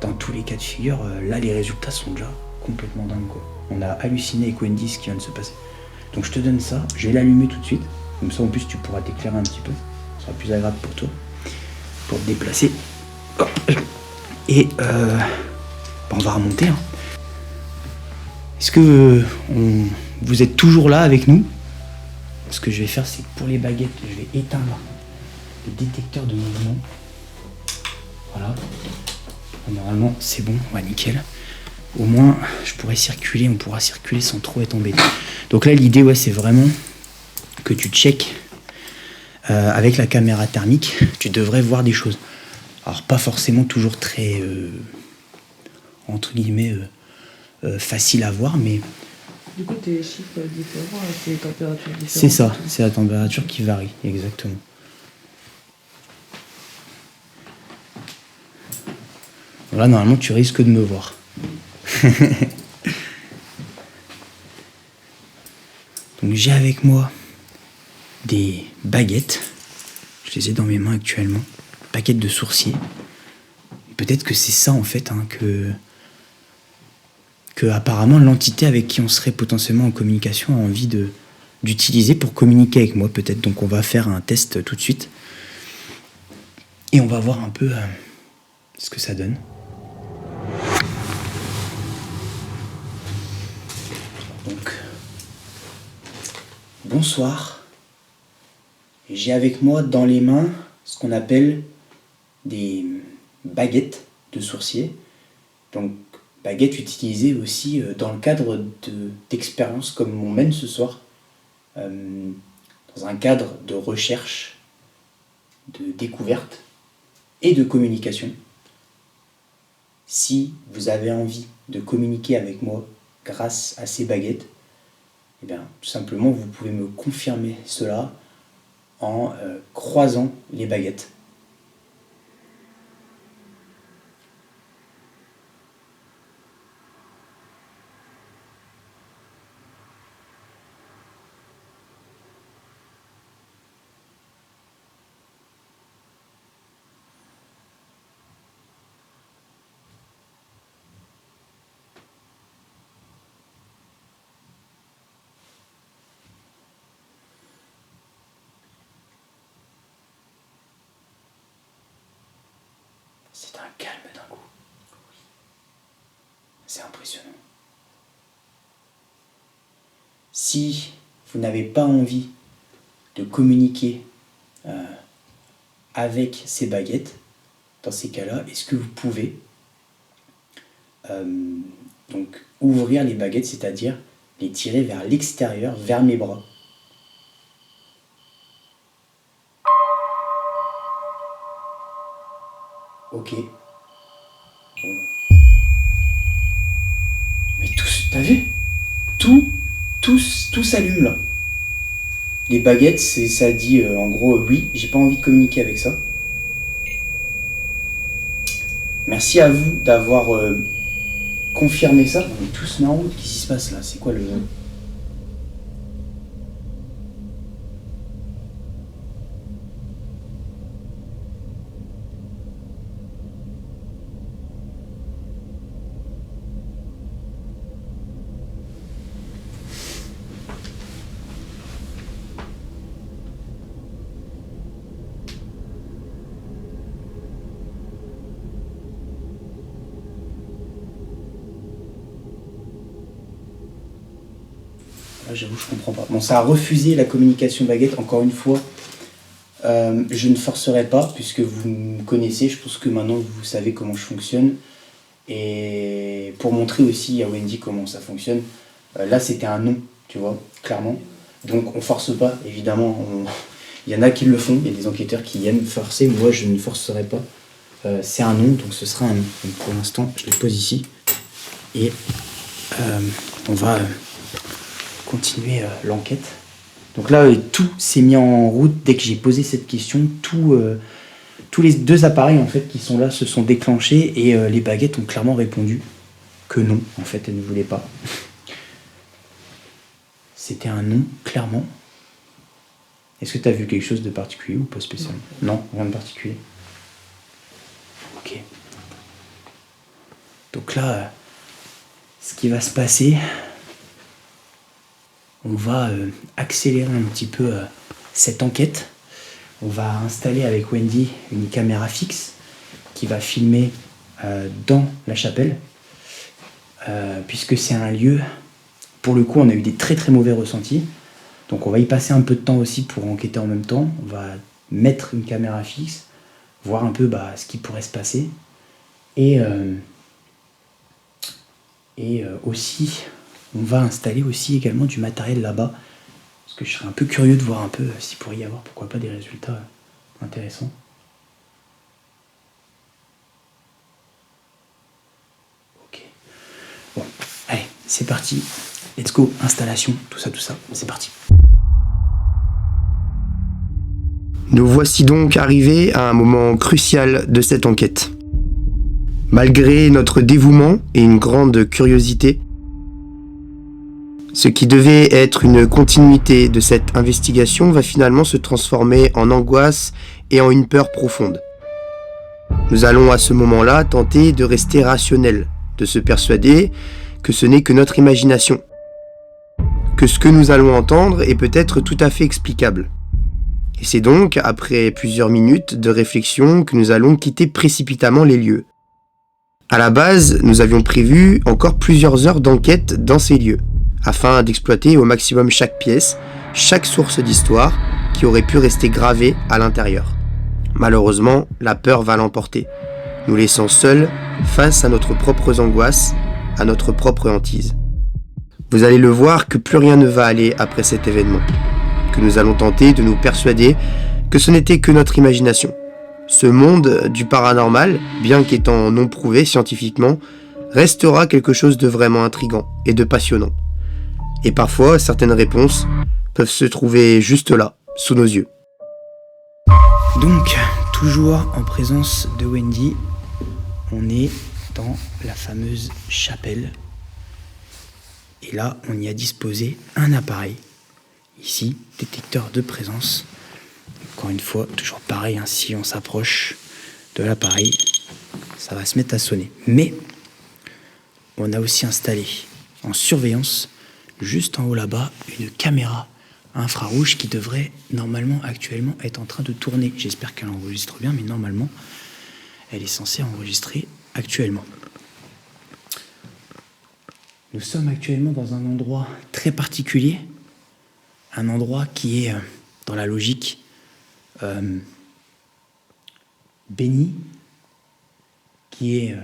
dans tous les cas de figure, là, les résultats sont déjà complètement dingues, quoi. On a halluciné avec Wendy ce qui vient de se passer. Donc je te donne ça, je vais l'allumer tout de suite, comme ça en plus tu pourras t'éclairer un petit peu, ce sera plus agréable pour toi, pour te déplacer. Hop. Et on va remonter. Hein. Est-ce que vous êtes toujours là avec nous? Ce que je vais faire, c'est que pour les baguettes, je vais éteindre le détecteur de mouvement. Voilà. Normalement, c'est bon, ouais, nickel. Au moins, je pourrais circuler, on pourra circuler sans trop être embêté. Donc là, l'idée, ouais, c'est vraiment que tu checkes avec la caméra thermique. Tu devrais voir des choses. Alors, pas forcément toujours très, entre guillemets, facile à voir, mais... Du coup, tes chiffres différents avec les températures différentes. C'est ça, c'est la température qui varie, exactement. Là, normalement, tu risques de me voir. Donc, j'ai avec moi des baguettes. Je les ai dans mes mains actuellement. Baguettes de sourcier. Peut-être que c'est ça, en fait, hein, que apparemment l'entité avec qui on serait potentiellement en communication a envie d'utiliser pour communiquer avec moi, peut-être. Donc, on va faire un test tout de suite. Et on va voir un peu ce que ça donne. Donc, bonsoir. J'ai avec moi dans les mains ce qu'on appelle des baguettes de sourcier. Donc, baguettes utilisées aussi dans le cadre d'expériences comme on mène ce soir, dans un cadre de recherche, de découverte et de communication. Si vous avez envie de communiquer avec moi grâce à ces baguettes, eh bien, tout simplement, vous pouvez me confirmer cela en croisant les baguettes. C'est un calme d'un coup. C'est impressionnant. Si vous n'avez pas envie de communiquer avec ces baguettes, dans ces cas-là, est-ce que vous pouvez donc ouvrir les baguettes, c'est-à-dire les tirer vers l'extérieur, vers mes bras? Ok. Mais t'as vu? Tout s'allume là. Les baguettes, ça dit en gros oui, j'ai pas envie de communiquer avec ça. Merci à vous d'avoir confirmé ça. On est tous marrons, qu'est-ce qui se passe là? C'est quoi le... Là, j'avoue, je comprends pas. Bon, ça a refusé la communication baguette, encore une fois. Je ne forcerai pas, puisque vous me connaissez. Je pense que maintenant, vous savez comment je fonctionne. Et pour montrer aussi à Wendy comment ça fonctionne, là, c'était un non, tu vois, clairement. Donc, on force pas, évidemment. Il y en a qui le font, il y a des enquêteurs qui aiment forcer. Moi, je ne forcerai pas. C'est un non, donc ce sera un non. Donc, pour l'instant, je le pose ici. Et on va continuer l'enquête. Donc là, tout s'est mis en route dès que j'ai posé cette question. Tous les 2 appareils en fait qui sont là se sont déclenchés et les baguettes ont clairement répondu que non. En fait, elles ne voulaient pas. C'était un non, clairement. Est-ce que tu as vu quelque chose de particulier ou pas spécialement? Non, rien de particulier. Ok. Donc là, ce qui va se passer, on va accélérer un petit peu cette enquête. On va installer avec Wendy une caméra fixe qui va filmer dans la chapelle, puisque c'est un lieu, pour le coup, on a eu des très très mauvais ressentis. Donc on va y passer un peu de temps aussi pour enquêter en même temps. On va mettre une caméra fixe, voir un peu ce qui pourrait se passer. Et aussi, on va installer aussi également du matériel là-bas. Parce que je serais un peu curieux de voir un peu s'il pourrait y avoir, pourquoi pas, des résultats intéressants. Ok. Bon, allez, c'est parti. Let's go, installation, tout ça, c'est parti. Nous voici donc arrivés à un moment crucial de cette enquête. Malgré notre dévouement et une grande curiosité, ce qui devait être une continuité de cette investigation va finalement se transformer en angoisse et en une peur profonde. Nous allons à ce moment-là tenter de rester rationnels, de se persuader que ce n'est que notre imagination, que ce que nous allons entendre est peut-être tout à fait explicable. Et c'est donc, après plusieurs minutes de réflexion, que nous allons quitter précipitamment les lieux. À la base, nous avions prévu encore plusieurs heures d'enquête dans ces lieux, afin d'exploiter au maximum chaque pièce, chaque source d'histoire qui aurait pu rester gravée à l'intérieur. Malheureusement, la peur va l'emporter, nous laissant seuls face à notre propres angoisses, à notre propre hantise. Vous allez le voir que plus rien ne va aller après cet événement, que nous allons tenter de nous persuader que ce n'était que notre imagination. Ce monde du paranormal, bien qu'étant non prouvé scientifiquement, restera quelque chose de vraiment intriguant et de passionnant. Et parfois, certaines réponses peuvent se trouver juste là, sous nos yeux. Donc, toujours en présence de Wendy, on est dans la fameuse chapelle. Et là, on y a disposé un appareil. Ici, détecteur de présence. Encore une fois, toujours pareil, si on s'approche de l'appareil, ça va se mettre à sonner. Mais, on a aussi installé en surveillance, juste en haut là-bas, une caméra infrarouge qui devrait normalement actuellement être en train de tourner. J'espère qu'elle enregistre bien, mais normalement, elle est censée enregistrer actuellement. Nous sommes actuellement dans un endroit très particulier, un endroit qui est dans la logique béni, qui est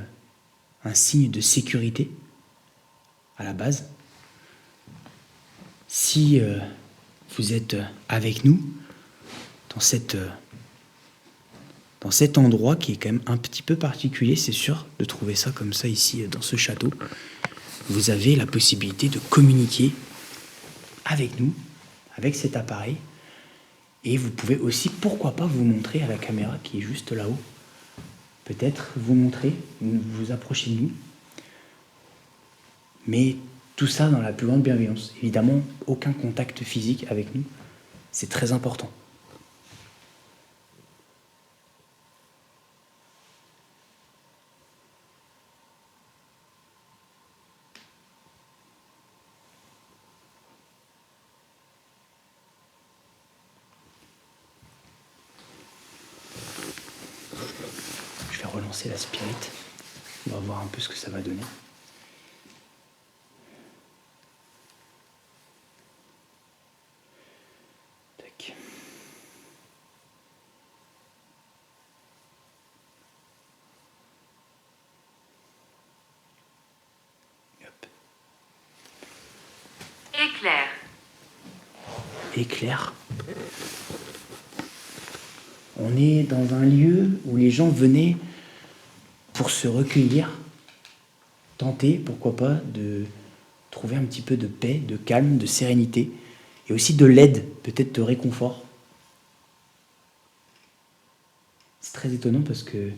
un signe de sécurité à la base. Si vous êtes avec nous dans cet endroit qui est quand même un petit peu particulier, c'est sûr, de trouver ça comme ça ici dans ce château, vous avez la possibilité de communiquer avec nous, avec cet appareil, et vous pouvez aussi, pourquoi pas, vous montrer à la caméra qui est juste là-haut. Peut-être vous montrer, vous approcher de nous, mais tout ça dans la plus grande bienveillance. Évidemment, aucun contact physique avec nous, c'est très important. Je vais relancer la spirit. On va voir un peu ce que ça va donner. il est clair. On est dans un lieu où les gens venaient pour se recueillir, tenter, pourquoi pas, de trouver un petit peu de paix, de calme, de sérénité, et aussi de l'aide, peut-être de réconfort. C'est très étonnant parce qu'il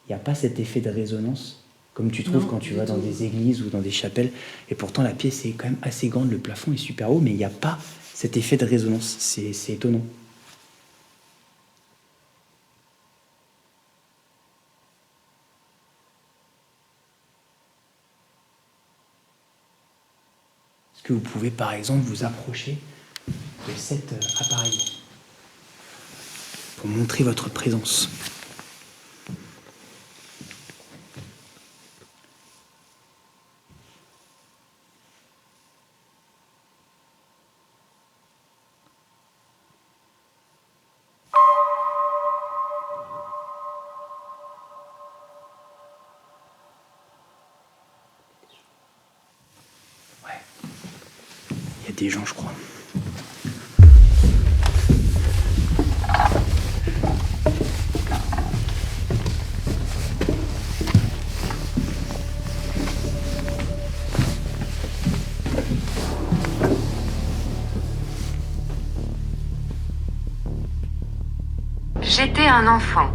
n'y a pas cet effet de résonance, comme tu trouves quand tu vas dans des églises ou dans des chapelles, et pourtant la pièce est quand même assez grande, le plafond est super haut, mais il n'y a pas cet effet de résonance, c'est étonnant. Est-ce que vous pouvez par exemple vous approcher de cet appareil pour montrer votre présence? Il y a des gens, je crois. J'étais un enfant.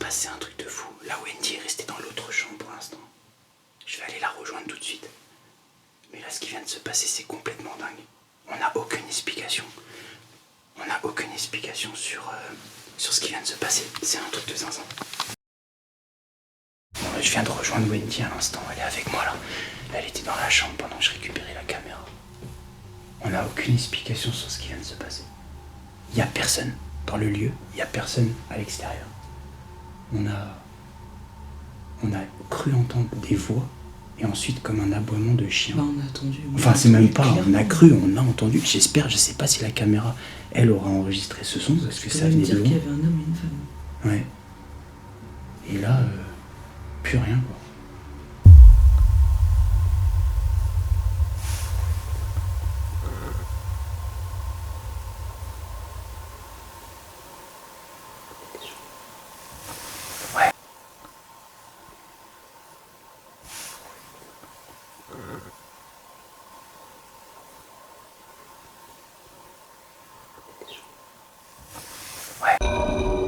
C'est un truc de fou. Là, Wendy est restée dans l'autre chambre pour l'instant. Je vais aller la rejoindre tout de suite. Mais là, ce qui vient de se passer, c'est complètement dingue. On n'a aucune explication. On n'a aucune explication sur ce qui vient de se passer. C'est un truc de zinzin. Bon, je viens de rejoindre Wendy à l'instant. Elle est avec moi là. Elle était dans la chambre pendant que je récupérais la caméra. On n'a aucune explication sur ce qui vient de se passer. Il n'y a personne dans le lieu. Il n'y a personne à l'extérieur. On a cru entendre des voix et ensuite comme un aboiement de chien. Bah, on a attendu. Enfin, c'est même pas, on a cru, on a entendu. J'espère, je sais pas si la caméra, elle aura enregistré ce son parce que ça venait de dire loin. qu'il y avait un homme et une femme. Ouais. Et là, plus rien quoi.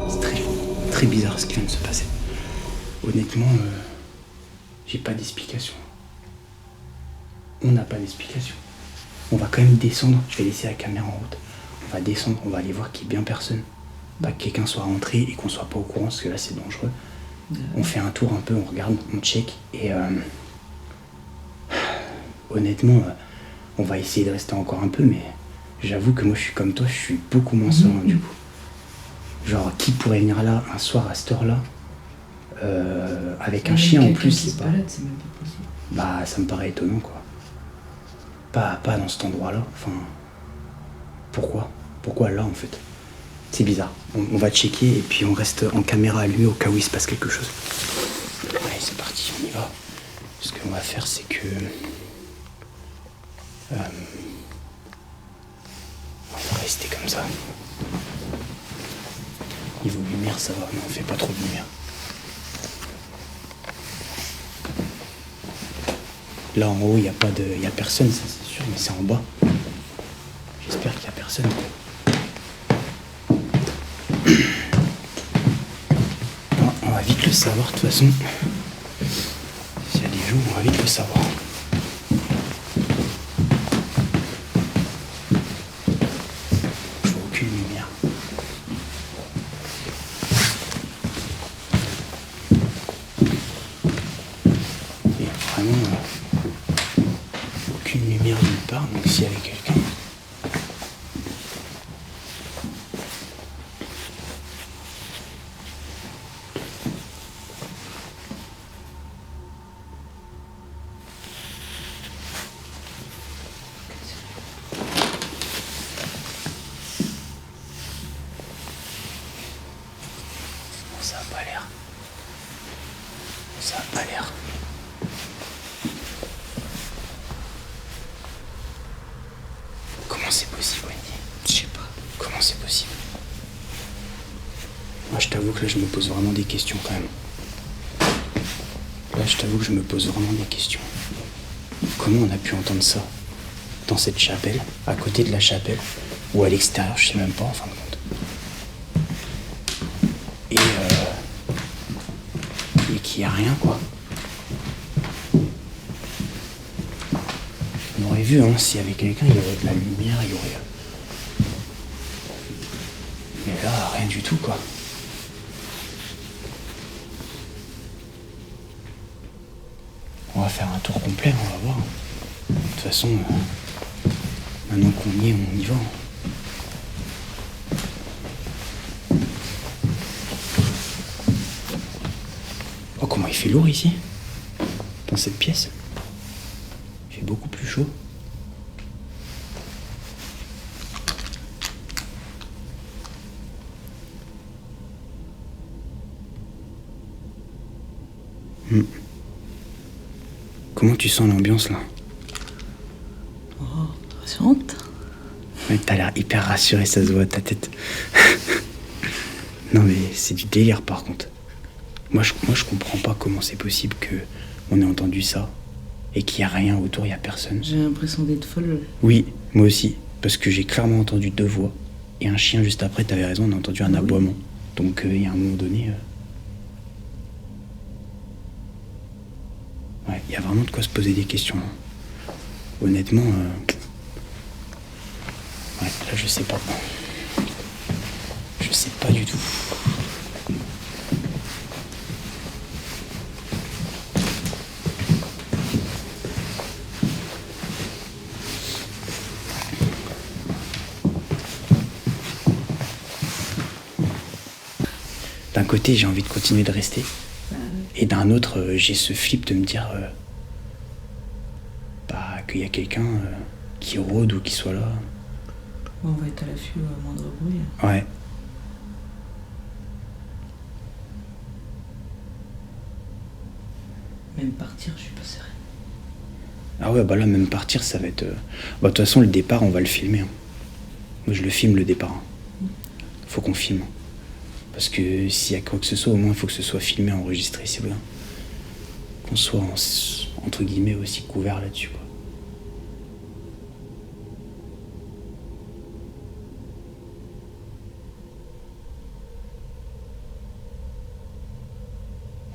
C'est très bizarre ce qui vient de se passer. Honnêtement, j'ai pas d'explication. On n'a pas d'explication. On va quand même descendre. Je vais laisser la caméra en route. On va descendre, on va aller voir qu'il n'y ait bien personne. Pas que quelqu'un soit rentré et qu'on soit pas au courant parce que là c'est dangereux. On fait un tour un peu, on regarde, on check et honnêtement, on va essayer de rester encore un peu, mais j'avoue que moi je suis comme toi, je suis beaucoup moins serein du coup. Genre, qui pourrait venir là un soir à cette heure-là avec un chien en plus, qui se balade, c'est même pas possible. Bah, ça me paraît étonnant quoi. Pas dans cet endroit-là. Enfin. Pourquoi? Pourquoi là en fait? C'est bizarre. On va checker et puis on reste en caméra allumée au cas où il se passe quelque chose. Allez, c'est parti, on y va. Ce qu'on va faire, c'est que. On va rester comme ça. Niveau lumière, ça va, mais on fait pas trop de lumière. Là en haut, il y a personne, ça c'est sûr, mais c'est en bas. J'espère qu'il y a personne. Bon, on va vite le savoir de toute façon. S'il y a des gens, on va vite le savoir. Je vois aucune lumière. Il y a vraiment aucune lumière nulle part, donc s'il y avait quelqu'un. Ça a pas l'air. Ça a pas l'air. Comment c'est possible, Wendy? Je sais pas. Comment c'est possible? Moi, je t'avoue que là, je me pose vraiment des questions quand même. Là, je t'avoue que je me pose vraiment des questions. Comment on a pu entendre ça? Dans cette chapelle, à côté de la chapelle, ou à l'extérieur, je sais même pas en fin de compte. Et qu'il n'y a rien, quoi. On aurait vu, hein, s'il y avait quelqu'un, il y aurait de la lumière, il y aurait. Mais là, rien du tout, quoi. On va faire un tour complet, on va voir. De toute façon, maintenant qu'on y est, on y va. Oh, comment il fait lourd ici, dans cette pièce. Il fait beaucoup plus chaud. Comment tu sens l'ambiance là? Oh, rassurante. Ouais, t'as l'air hyper rassuré, ça se voit à ta tête. Non mais c'est du délire par contre. Moi je comprends pas comment c'est possible que on ait entendu ça et qu'il y a rien autour, il y a personne. J'ai l'impression d'être folle. Oui, moi aussi, parce que j'ai clairement entendu 2 voix et un chien juste après. T'avais raison, on a entendu un aboiement. Donc il y a un moment donné. Ouais, il y a vraiment de quoi se poser des questions. Honnêtement, ouais, là je sais pas. Je sais pas du tout. D'un côté, j'ai envie de continuer de rester. Et d'un autre, j'ai ce flip de me dire qu'il y a quelqu'un qui rôde ou qui soit là. On va être à l'affût à moindre bruit. Ouais. Même partir, je suis pas sereine. Ah ouais, bah là, même partir, ça va être... Bah, de toute façon, le départ, on va le filmer. Hein. Moi, je le filme, le départ. Hein. Faut qu'on filme. Parce que s'il y a quoi que ce soit, au moins, il faut que ce soit filmé, enregistré, c'est bien. Qu'on soit, entre guillemets, aussi couvert là-dessus, quoi.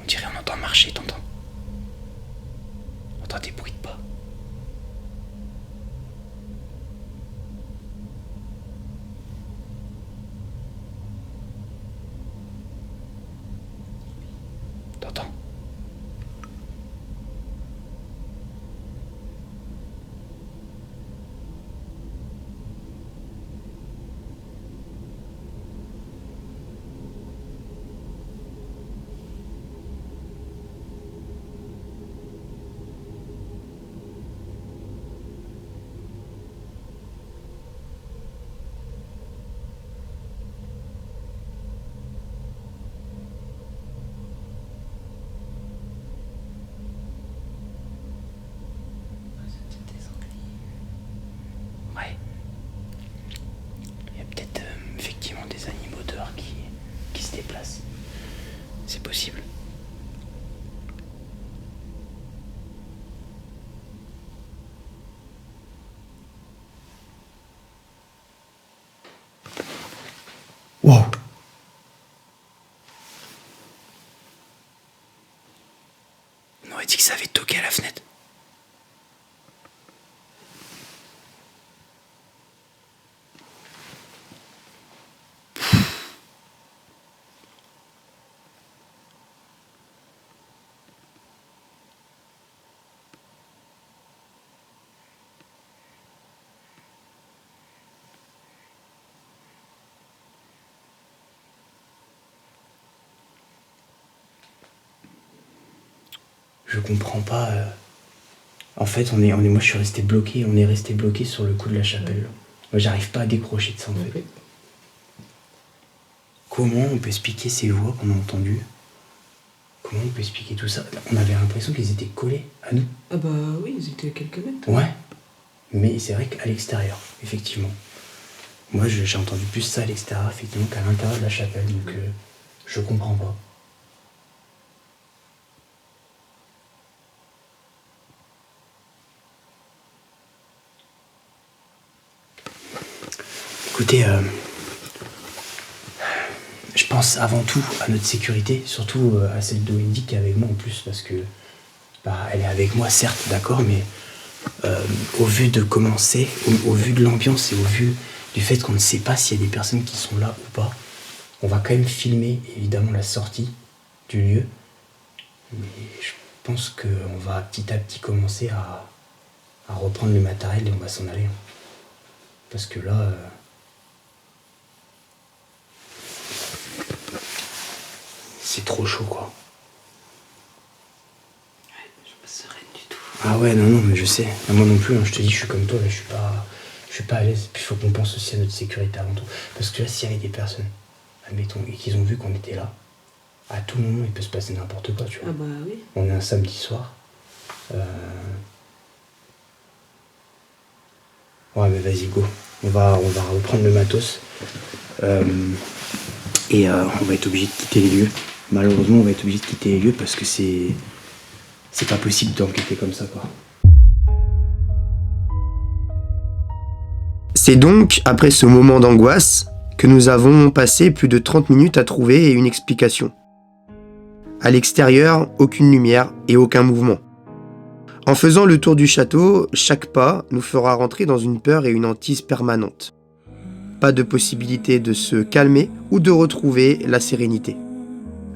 On dirait on entend marcher, t'entends? On entend des bruits de pas. T'entends? Ouais. Il y a peut-être effectivement des animaux dehors qui se déplacent. C'est possible. Wow. On aurait dit que ça avait toqué à la fenêtre. Je comprends pas. En fait, moi je suis resté bloqué, on est resté bloqué sur le coup de la chapelle. Moi j'arrive pas à décrocher de ça en fait. Comment on peut expliquer ces voix qu'on a entendues? Comment on peut expliquer tout ça? On avait l'impression qu'ils étaient collés à nous. Ah bah oui, ils étaient à quelques mètres. Ouais. Mais c'est vrai qu'à l'extérieur, effectivement. Moi j'ai entendu plus ça à l'extérieur, effectivement, qu'à l'intérieur de la chapelle, donc je comprends pas. Écoutez, je pense avant tout à notre sécurité, surtout à celle de Wendy qui est avec moi en plus, parce que elle est avec moi certes, d'accord, mais au vu de comment c'est, au vu de l'ambiance et au vu du fait qu'on ne sait pas s'il y a des personnes qui sont là ou pas, on va quand même filmer évidemment la sortie du lieu, mais je pense qu'on va petit à petit commencer à reprendre le matériel et on va s'en aller. Parce que là... c'est trop chaud, quoi. Ouais, je suis pas sereine du tout. Ah ouais, non, mais je sais. Moi non plus, hein, je te dis, je suis comme toi, là, je suis pas à l'aise. Puis il faut qu'on pense aussi à notre sécurité avant tout. Parce que là, s'il y avait des personnes, admettons, et qu'ils ont vu qu'on était là, à tout moment, il peut se passer n'importe quoi, tu vois. Ah bah oui. On est un samedi soir. Ouais, mais vas-y, go. On va reprendre le matos. Et on va être obligé de quitter les lieux. Malheureusement, on va être obligé de quitter les lieux parce que c'est pas possible d'enquêter comme ça, quoi. C'est donc après ce moment d'angoisse que nous avons passé plus de 30 minutes à trouver une explication. À l'extérieur, aucune lumière et aucun mouvement. En faisant le tour du château, chaque pas nous fera rentrer dans une peur et une hantise permanente. Pas de possibilité de se calmer ou de retrouver la sérénité.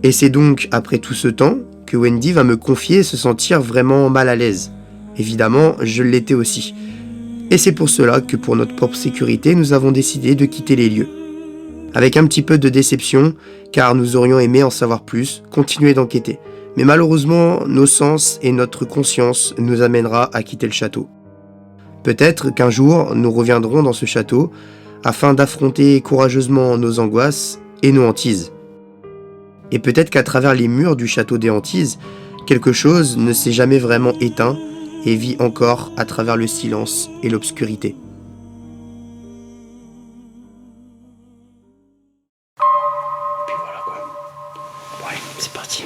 Et c'est donc après tout ce temps que Wendy va me confier se sentir vraiment mal à l'aise. Évidemment, je l'étais aussi. Et c'est pour cela que pour notre propre sécurité, nous avons décidé de quitter les lieux. Avec un petit peu de déception, car nous aurions aimé en savoir plus, continuer d'enquêter. Mais malheureusement, nos sens et notre conscience nous amènera à quitter le château. Peut-être qu'un jour, nous reviendrons dans ce château afin d'affronter courageusement nos angoisses et nos hantises. Et peut-être qu'à travers les murs du château des hantises, quelque chose ne s'est jamais vraiment éteint et vit encore à travers le silence et l'obscurité. Puis voilà, quoi. Bon, allez, c'est parti.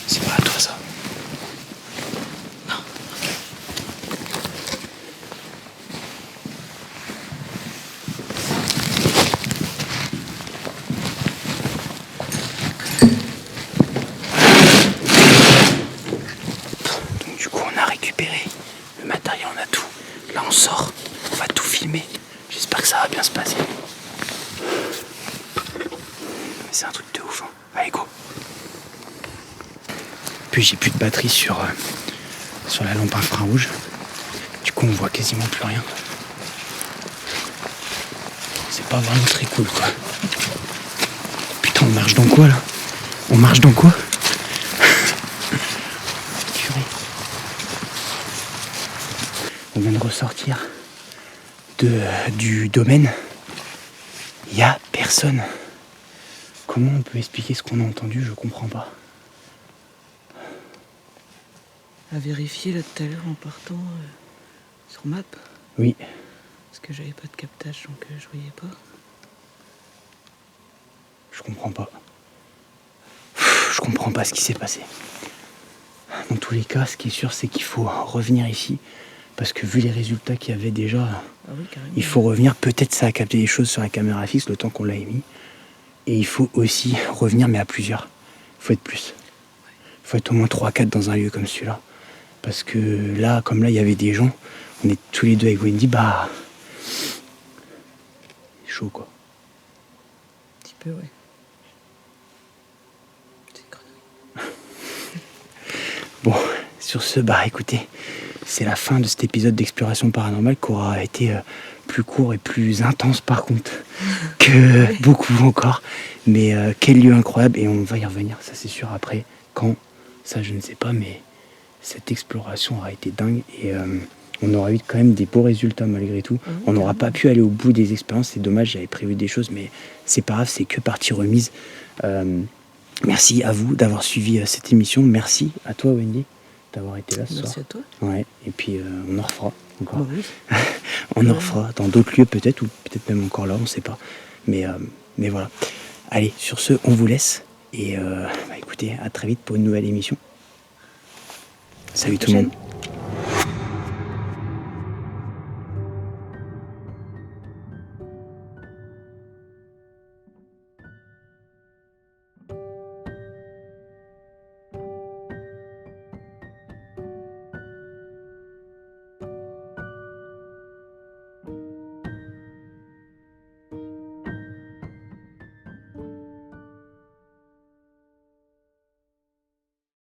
C'est pas à toi, ça. On sort, on va tout filmer. J'espère que ça va bien se passer. C'est un truc de ouf, hein. Allez, go. Puis j'ai plus de batterie sur la lampe infrarouge. Du coup, on voit quasiment plus rien. C'est pas vraiment très cool, quoi. Putain, on marche dans quoi, là? On marche dans quoi? On vient de ressortir du domaine. Il y a personne. Comment on peut expliquer ce qu'on a entendu? Je comprends pas. à vérifier là tout à l'heure en partant sur map. Oui. Parce que j'avais pas de captage, donc je voyais pas. Je comprends pas. Je comprends pas ce qui s'est passé. Dans tous les cas, ce qui est sûr, c'est qu'il faut revenir ici. Parce que vu les résultats qu'il y avait déjà, Ah oui, carrément. il faut revenir. Peut-être ça a capté des choses sur la caméra fixe le temps qu'on l'a émis. Et il faut aussi revenir, mais à plusieurs. Il faut être plus. Il faut être au moins 3-4 dans un lieu comme celui-là. Parce que là, comme là, il y avait des gens. On est tous les deux avec Wendy, bah... c'est chaud, quoi. Un petit peu, ouais. C'est une connerie. Bon, sur ce, bah écoutez, c'est la fin de cet épisode d'Exploration Paranormale qui aura été plus court et plus intense par contre que beaucoup encore. Mais quel lieu incroyable, et on va y revenir, ça c'est sûr, après. Quand, ça je ne sais pas, mais cette exploration aura été dingue et on aura eu quand même des beaux résultats malgré tout. On n'aura pas pu aller au bout des expériences, c'est dommage, j'avais prévu des choses, mais c'est pas grave, c'est que partie remise. Merci à vous d'avoir suivi cette émission. Merci à toi, Wendy, d'avoir été là ce soir. Merci à toi. Ouais. Et puis on en refera encore. Bah oui. On en refera dans d'autres lieux peut-être, ou peut-être même encore là, on ne sait pas. Mais voilà. Allez, sur ce, on vous laisse. Et écoutez, à très vite pour une nouvelle émission. Salut tout le monde.